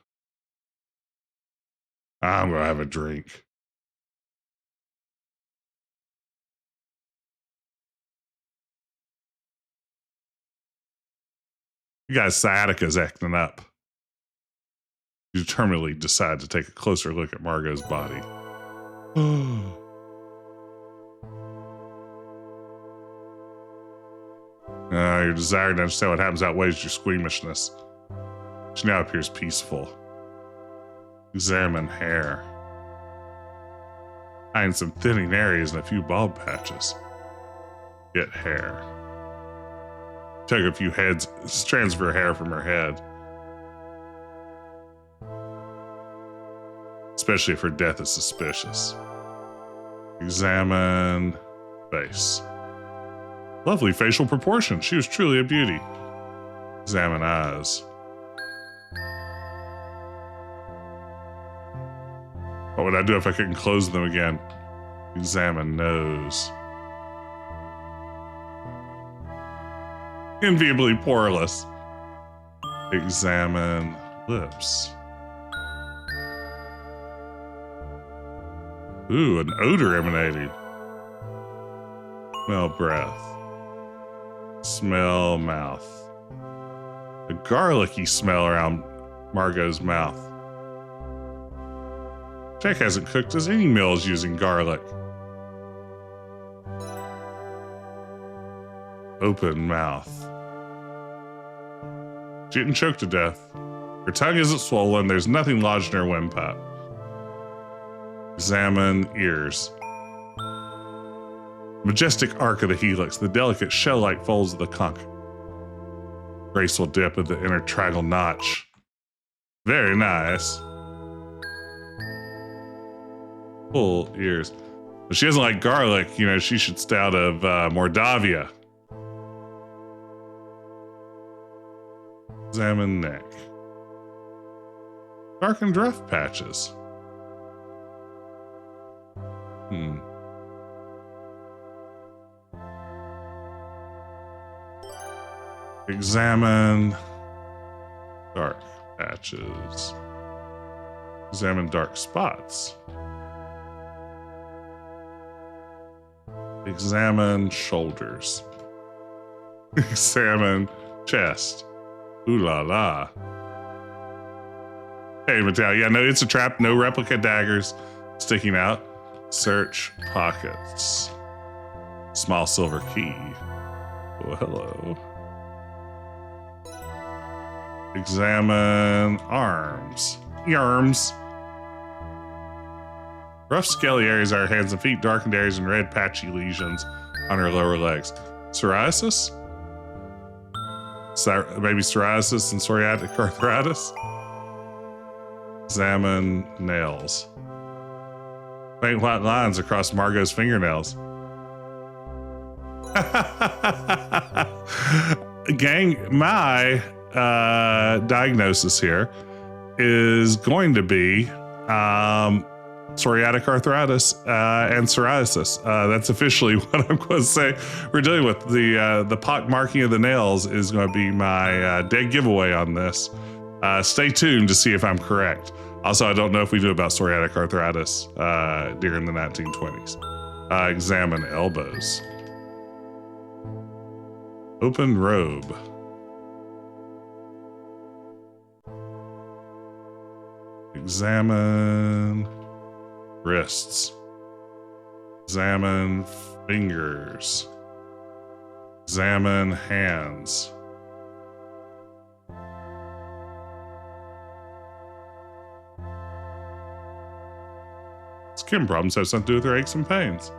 I'm going to have a drink. You guys, sciatica's acting up. You determinedly decide to take a closer look at Margot's body. Your desire to understand what happens outweighs your squeamishness. She now appears peaceful. Examine hair. Find some thinning areas and a few bald patches. Get hair. Took a few strands of her hair from her head. Especially if her death is suspicious. Examine face. Lovely facial proportions. She was truly a beauty. Examine eyes. What would I do if I couldn't close them again? Examine nose. Enviably poreless. Examine lips. Ooh, an odor emanating. Smell breath. Smell mouth. A garlicky smell around Margot's mouth. Jack hasn't cooked us any meals using garlic. Open mouth. She didn't choke to death. Her tongue isn't swollen. There's nothing lodged in her windpipe. Examine ears. Majestic arc of the helix, the delicate shell-like folds of the conch. Graceful dip of the intertragal notch. Very nice. Full ears. But she doesn't like garlic. You know, she should stay out of Mordavia. Examine neck. Darkened rough patches. Examine dark patches. Examine dark spots. Examine shoulders. Examine chest. Ooh la la. Hey, Mattel. Yeah, no, it's a trap. No replica daggers sticking out. Search pockets. Small silver key. Oh, hello. Examine arms. Arms. Rough scaly areas are her hands and feet, darkened areas and red patchy lesions on her lower legs. Psoriasis? Maybe psoriasis and psoriatic arthritis? Examine nails. Faint white lines across Margot's fingernails. Gang, my diagnosis here is going to be psoriatic arthritis and psoriasis. That's officially what I'm going to say. We're dealing with the pock marking of the nails is going to be my dead giveaway on this. Stay tuned to see if I'm correct. Also, I don't know if we knew about psoriatic arthritis during the 1920s. Examine elbows. Open robe. Examine wrists. Examine fingers. Examine hands. Skin problems have something to do with their aches and pains.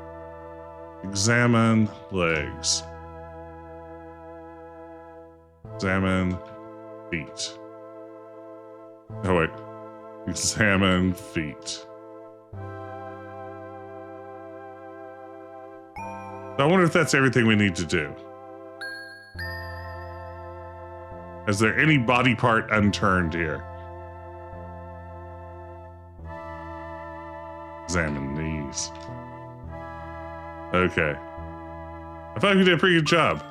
Examine legs. Examine feet. Oh, wait. Examine feet. I wonder if that's everything we need to do. Is there any body part unturned here? Examine knees. Okay. I thought you did a pretty good job.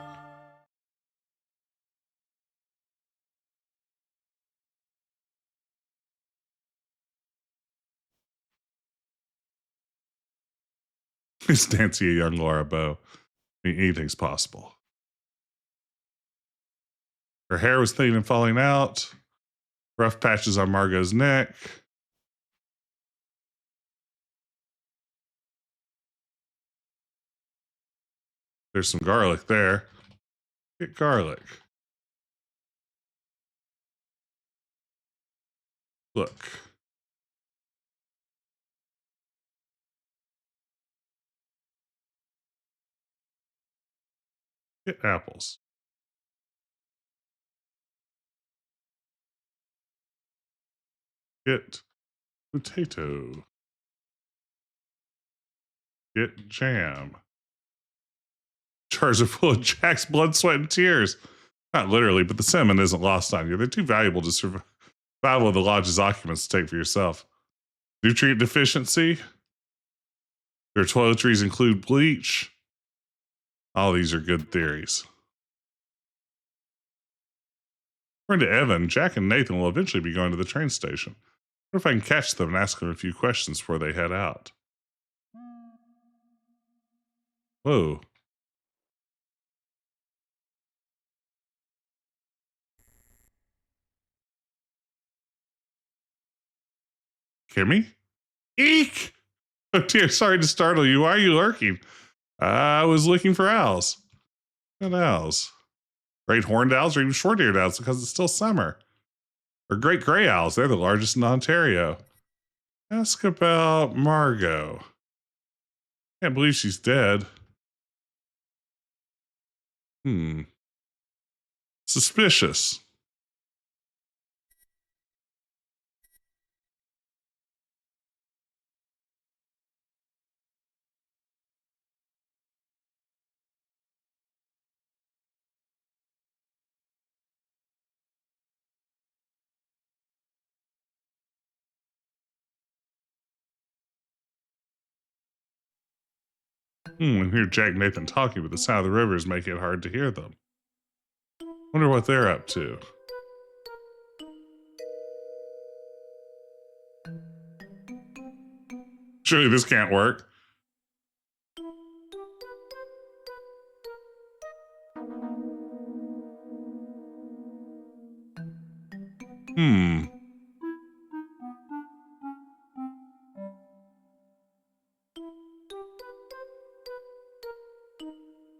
Is Nancy a young Laura Bow? I mean, anything's possible. Her hair was thin and falling out. Rough patches on Margot's neck. There's some garlic there. Get garlic. Look. Get apples. Get potato. Get jam. Jars are full of Jack's blood, sweat, and tears. Not literally, but the cinnamon isn't lost on you. They're too valuable to survival of the lodge's occupants to take for yourself. Nutrient deficiency. Their toiletries include bleach. All these are good theories. According to Evan, Jack and Nathan will eventually be going to the train station. What if I can catch them and ask them a few questions before they head out? Whoa. Kimmy? Eek! Oh dear, sorry to startle you. Why are you lurking? I was looking for owls. What owls? Great horned owls or even short-eared owls because it's still summer. Or great gray owls. They're the largest in Ontario. Ask about Margot. Can't believe she's dead. Suspicious. I hear Jack and Nathan talking, but the sound of the river is making it hard to hear them. Wonder what they're up to. Surely this can't work.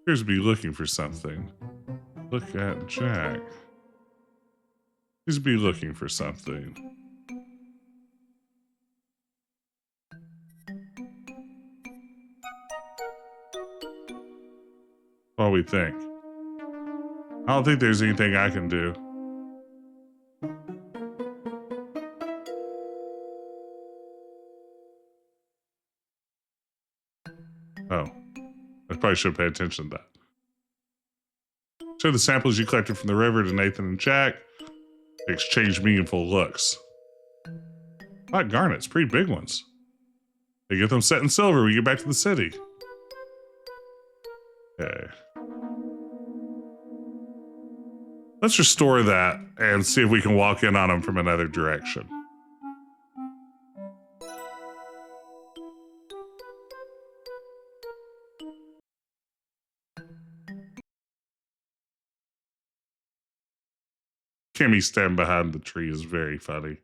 Appears to be looking for something. Look at Jack. He's be looking for something. What do we think? I don't think there's anything I can do. Oh, I probably should pay attention to that. Show the samples you collected from the river to Nathan and Jack. Exchange meaningful looks. Black garnets, pretty big ones. They get them set in silver when we get back to the city. Okay. Let's restore that and see if we can walk in on them from another direction. Kimmy standing behind the tree is very funny.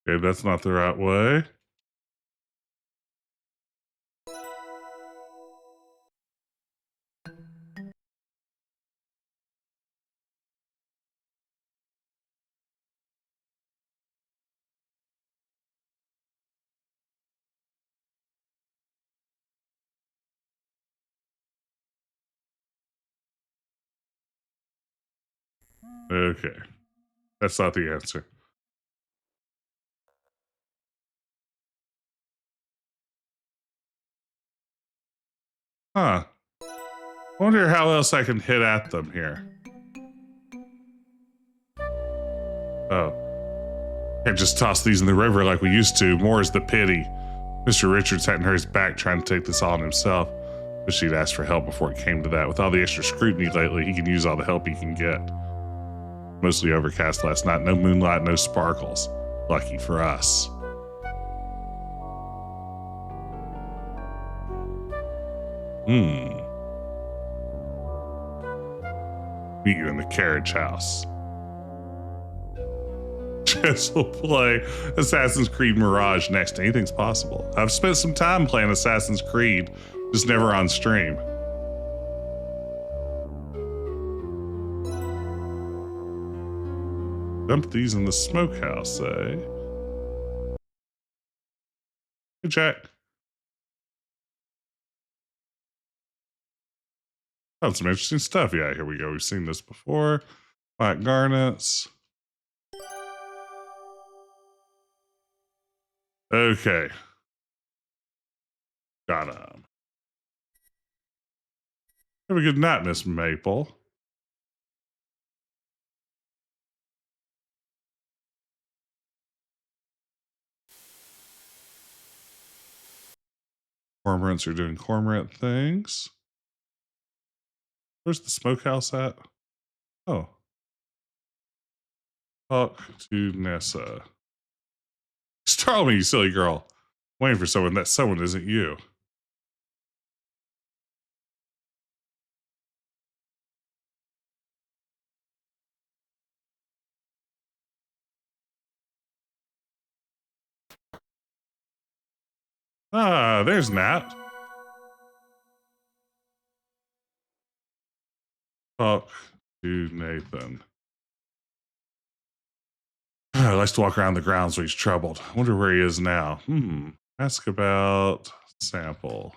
Okay, that's not the right way. Okay, that's not the answer. Huh. I wonder how else I can hit at them here. Oh. Can't just toss these in the river like we used to. More is the pity. Mr. Richards hadn't hurt his back trying to take this all on himself. But she'd asked for help before it came to that. With all the extra scrutiny lately, he can use all the help he can get. Mostly overcast last night. No moonlight, no sparkles. Lucky for us. Meet you in the carriage house. Jess will play Assassin's Creed Mirage next. Anything's possible. I've spent some time playing Assassin's Creed, just never on stream. Dump these in the smokehouse, eh? Hey, Jack. Found some interesting stuff. Yeah, here we go. We've seen this before. Black garnets. Okay. Got him. Have a good night, Miss Maple. Cormorants are doing cormorant things. Where's the smokehouse at? Oh. Talk to Nessa. Startle me, you silly girl. Waiting for someone. That someone isn't you. Ah, there's Nat. Talk to Nathan. He likes to walk around the grounds when he's troubled. I wonder where he is now. Ask about sample.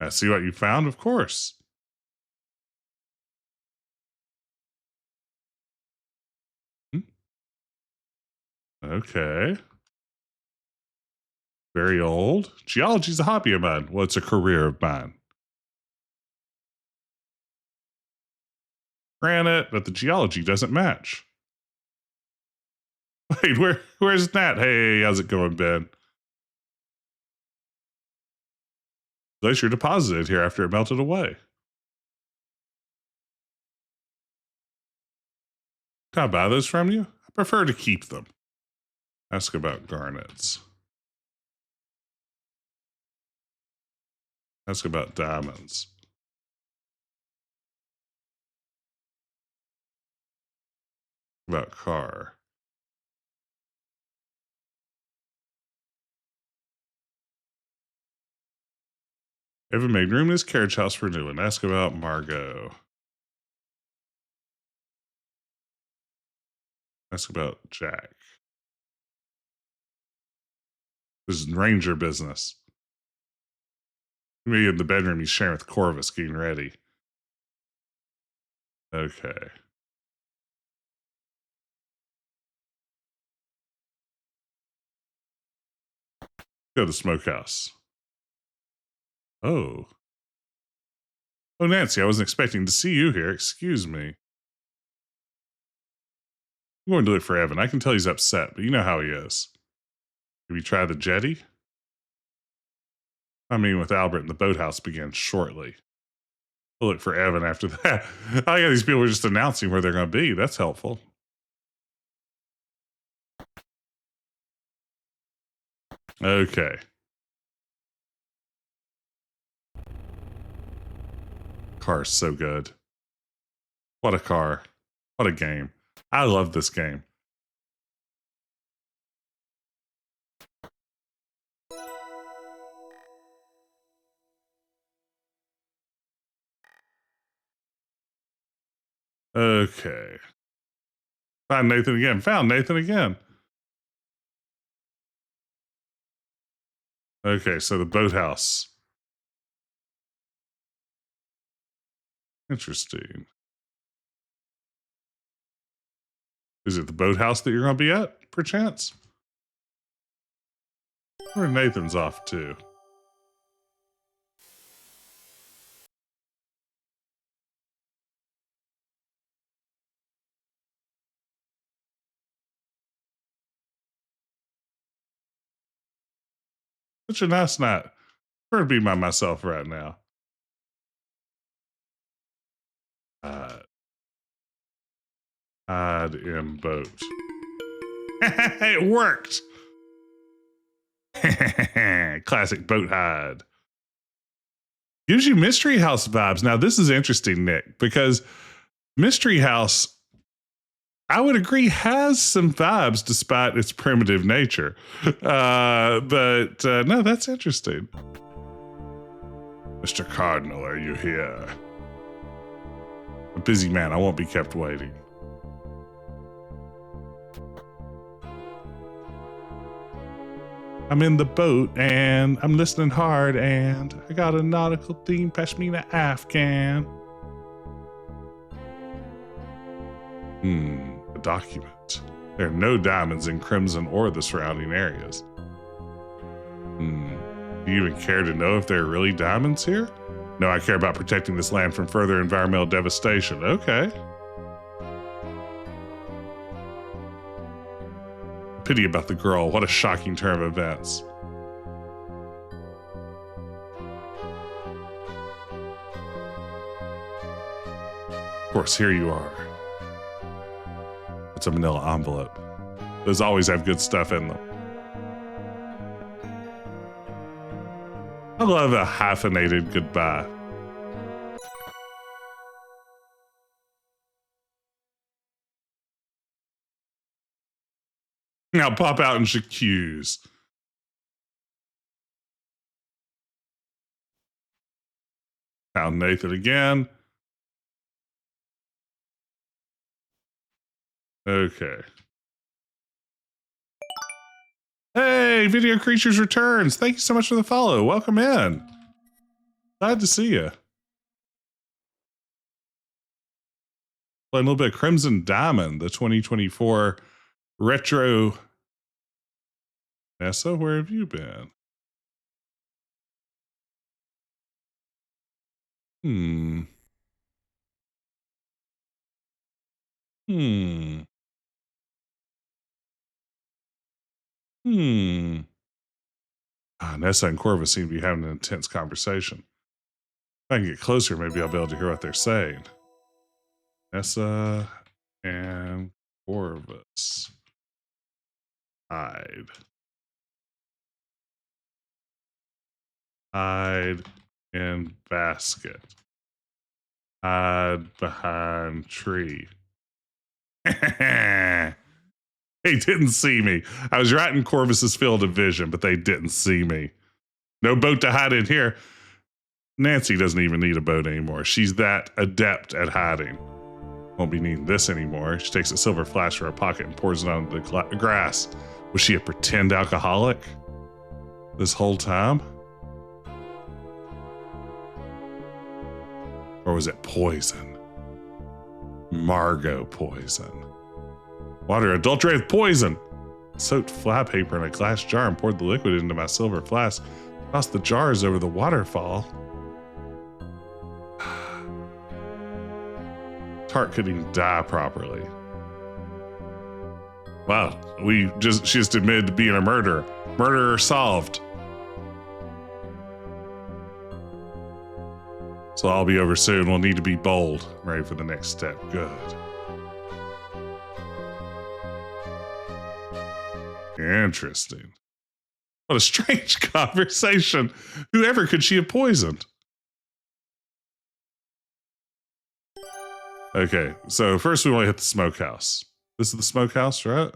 I see what you found, of course. Okay. Very old. Geology's a hobby of mine. Well, it's a career of mine. Granite, but the geology doesn't match. Wait, where's Nat? Hey, how's it going, Ben? Glacier deposited here after it melted away. Can I buy those from you? I prefer to keep them. Ask about garnets. Ask about diamonds. About car. Evan made room in his carriage house for new one. Ask about Margot. Ask about Jack. This is ranger business. Maybe in the bedroom he's sharing with Corvus getting ready. Okay. Go to the smokehouse. Oh. Oh, Nancy, I wasn't expecting to see you here. Excuse me. I'm going to look for Evan. I can tell he's upset, but you know how he is. Have you tried the jetty? I mean, with Albert and the boathouse begins shortly. We'll look for Evan after that. I got these people just announcing where they're going to be. That's helpful. Okay. Car's so good. What a car. What a game. I love this game. Okay. Found Nathan again. Found Nathan again. Okay, so the boathouse. Interesting. Is it the boathouse that you're going to be at, perchance? Where Nathan's off to? Such a nice night. Prefer to be by myself right now. Hide in boat. It worked. Classic boat hide. Gives you Mystery House vibes. Now, this is interesting, Nick, because Mystery House, I would agree, has some vibes despite its primitive nature. But no, that's interesting. Mr. Cardinal, are you here? A busy man. I won't be kept waiting. I'm in the boat and I'm listening hard and I got a nautical theme, pashmina Afghan. A document. There are no diamonds in Crimson or the surrounding areas. Do you even care to know if there are really diamonds here? No, I care about protecting this land from further environmental devastation. Okay. Pity about the girl. What a shocking turn of events. Of course, here you are. It's a manila envelope. Those always have good stuff in them. I love a hyphenated goodbye. Now pop out and j'accuse. Found Nathan again. Okay. Hey, Video Creatures returns. Thank you so much for the follow. Welcome in. Glad to see you. Playing a little bit of Crimson Diamond, the 2024 retro. Nessa, where have you been? Hmm. Hmm. Nessa and Corvus seem to be having an intense conversation. If I can get closer, maybe I'll be able to hear what they're saying. Nessa and Corvus. Hide. Hide in basket. Hide behind tree. They didn't see me. I was right in Corvus's field of vision, but they didn't see me. No boat to hide in here. Nancy doesn't even need a boat anymore. She's that adept at hiding. Won't be needing this anymore. She takes a silver flask from her pocket and pours it on the grass. Was she a pretend alcoholic this whole time? Or was it poison? Margot poison. Water adulterated with poison. Soaked flypaper in a glass jar and poured the liquid into my silver flask. Tossed the jars over the waterfall. Tart couldn't even die properly. Wow, she just admitted to being a murderer. Murderer solved. So I'll be over soon. We'll need to be bold. I'm ready for the next step. Good. Interesting. What a strange conversation. Whoever could she have poisoned? Okay, so first we want to hit the smokehouse. This is the smokehouse, right?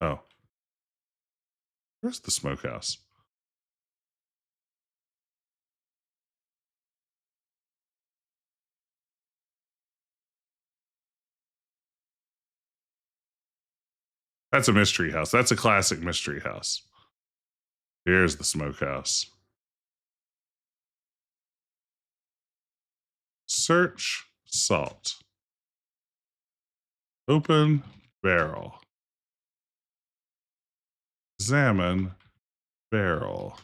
Oh. Where's the smokehouse? That's a mystery house. That's a classic mystery house. Here's the smokehouse. Search salt. Open barrel. Examine barrel.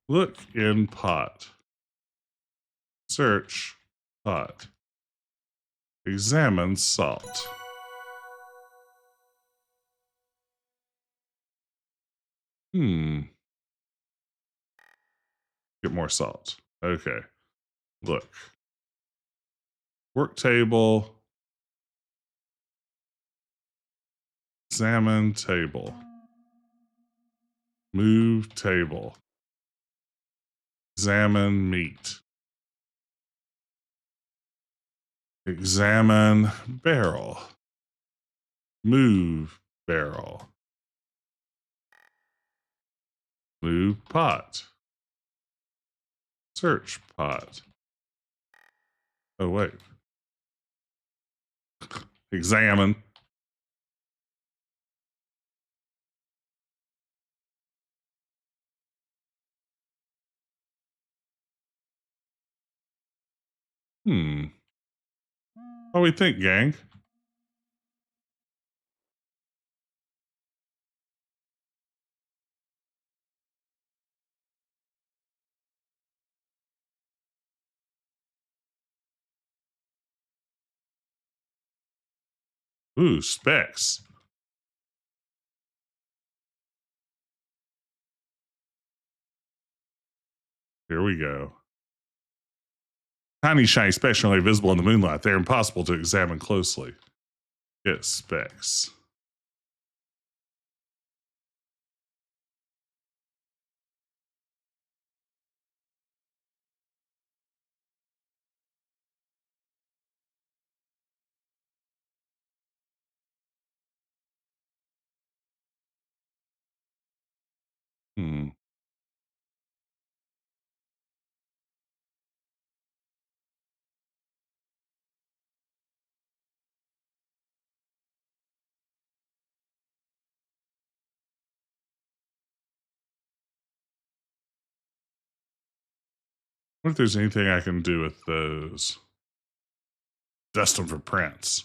Look in pot. Search pot. Examine salt. Get more salt. Okay. Look. Work table. Examine table. Move table. Examine meat. Examine barrel. Move barrel. Move pot. Search pot. Oh, wait. Examine. What do we think, gang? Ooh, specs. Here we go. Tiny shiny specks are only visible in the moonlight. They're impossible to examine closely. Get specs. What if there's anything I can do with those? Dust them for prints.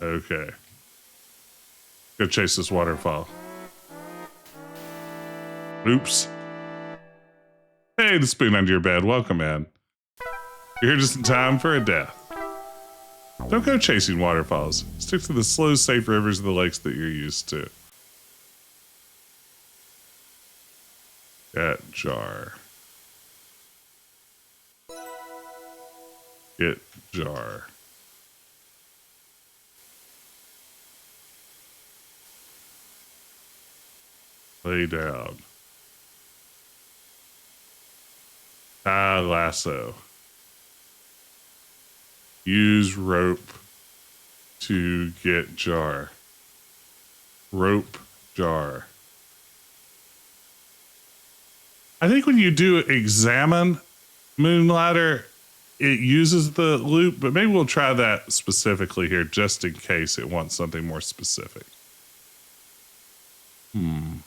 Okay. Go chase this waterfall. Oops. Hey, the spoon under your bed. Welcome in. You're here just in time for a death. Don't go chasing waterfalls. Stick to the slow, safe rivers of the lakes that you're used to. Get jar. Get jar. Lay down. Tie lasso. Use rope to get jar. Rope jar. I think when you do examine Moonlighter, it uses the loop, but maybe we'll try that specifically here just in case it wants something more specific. I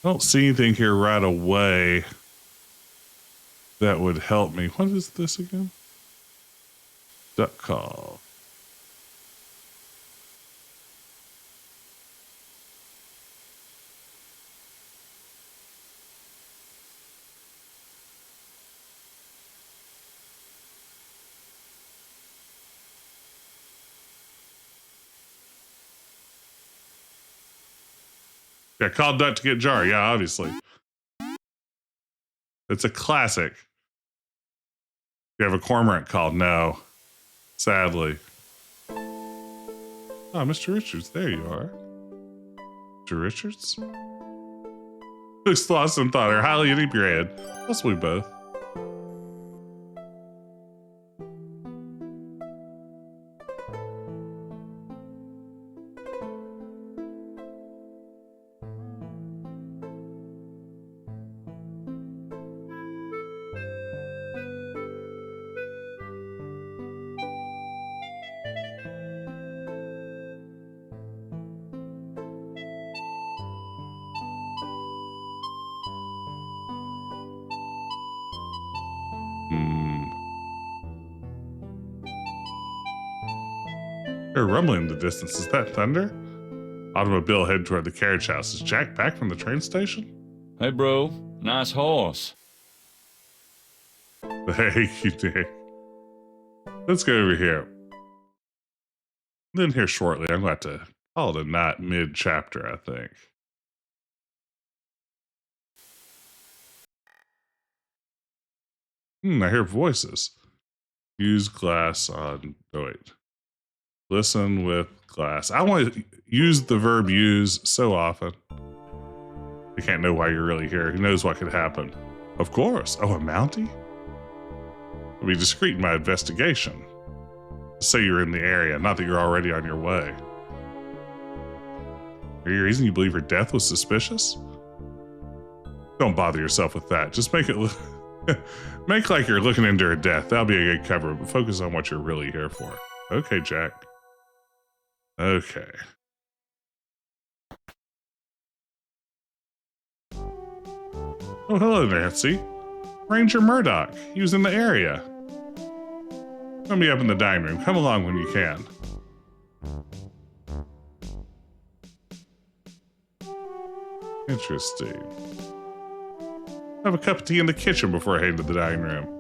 don't see anything here right away that would help me. What is this again? Duck call. Yeah, call duck to get jar. Yeah, obviously. It's a classic. You have a cormorant call? No. Sadly. Oh, Mr. Richards, there you are. Mr. Richards? Looks lost in thought or highly inebriated. Possibly both. They're rumbling in the distance. Is that thunder? Automobile heading toward the carriage house. Is Jack back from the train station? Hey, bro. Nice horse. Thank you, Dick. Let's go over here. Then here shortly, I'm going to have to call it a night mid-chapter, I think. I hear voices. Use glass on... Oh, wait. Listen with glass. I want to use the verb use so often. You can't know why you're really here. Who knows what could happen? Of course. Oh, a Mountie? I'll be discreet in my investigation. Say you're in the area, not that you're already on your way. Any reason you believe her death was suspicious? Don't bother yourself with that. Just make it make like you're looking into her death. That'll be a good cover, but focus on what you're really here for. Okay, Jack. Okay. Oh, hello, Nancy. Ranger Murdoch. He was in the area. Come be up in the dining room. Come along when you can. Interesting. Have a cup of tea in the kitchen before I head to the dining room.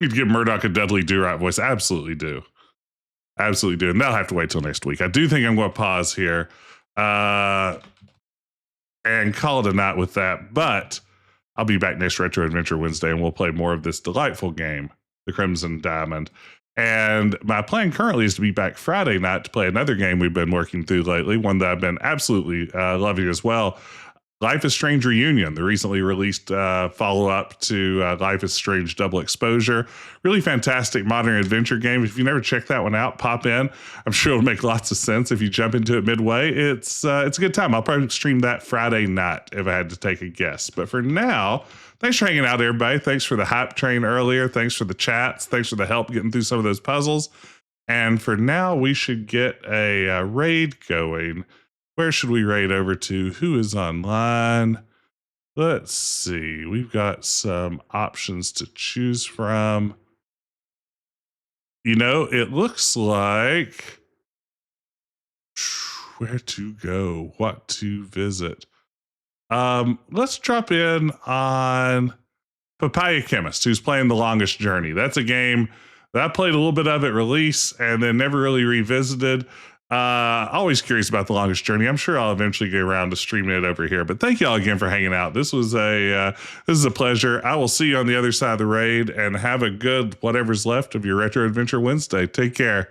You'd give Murdoch a Dudley Do-Right voice. Absolutely do. Absolutely do. And that'll have to wait till next week. I do think I'm going to pause here and call it a night with that. But I'll be back next Retro Adventure Wednesday and we'll play more of this delightful game, the Crimson Diamond. And my plan currently is to be back Friday night to play another game we've been working through lately, one that I've been absolutely loving as well. Life is Strange Reunion, the recently released follow-up to Life is Strange Double Exposure. Really fantastic modern adventure game. If you never checked that one out, pop in. I'm sure it'll make lots of sense if you jump into it midway. It's a good time. I'll probably stream that Friday night if I had to take a guess. But for now, thanks for hanging out, everybody. Thanks for the hype train earlier. Thanks for the chats. Thanks for the help getting through some of those puzzles. And for now, we should get a raid going. Where should we raid over to? Who is online? Let's see. We've got some options to choose from. You know, it looks like where to go, what to visit. Let's drop in on Papaya Chemist, who's playing The Longest Journey. That's a game that I played a little bit of at release and then never really revisited. Always curious about The Longest Journey. I'm sure I'll eventually get around to streaming it over here. But thank you all again for hanging out. This is a pleasure. I will see you on the other side of the raid, and have a good whatever's left of your Retro Adventure Wednesday. Take care.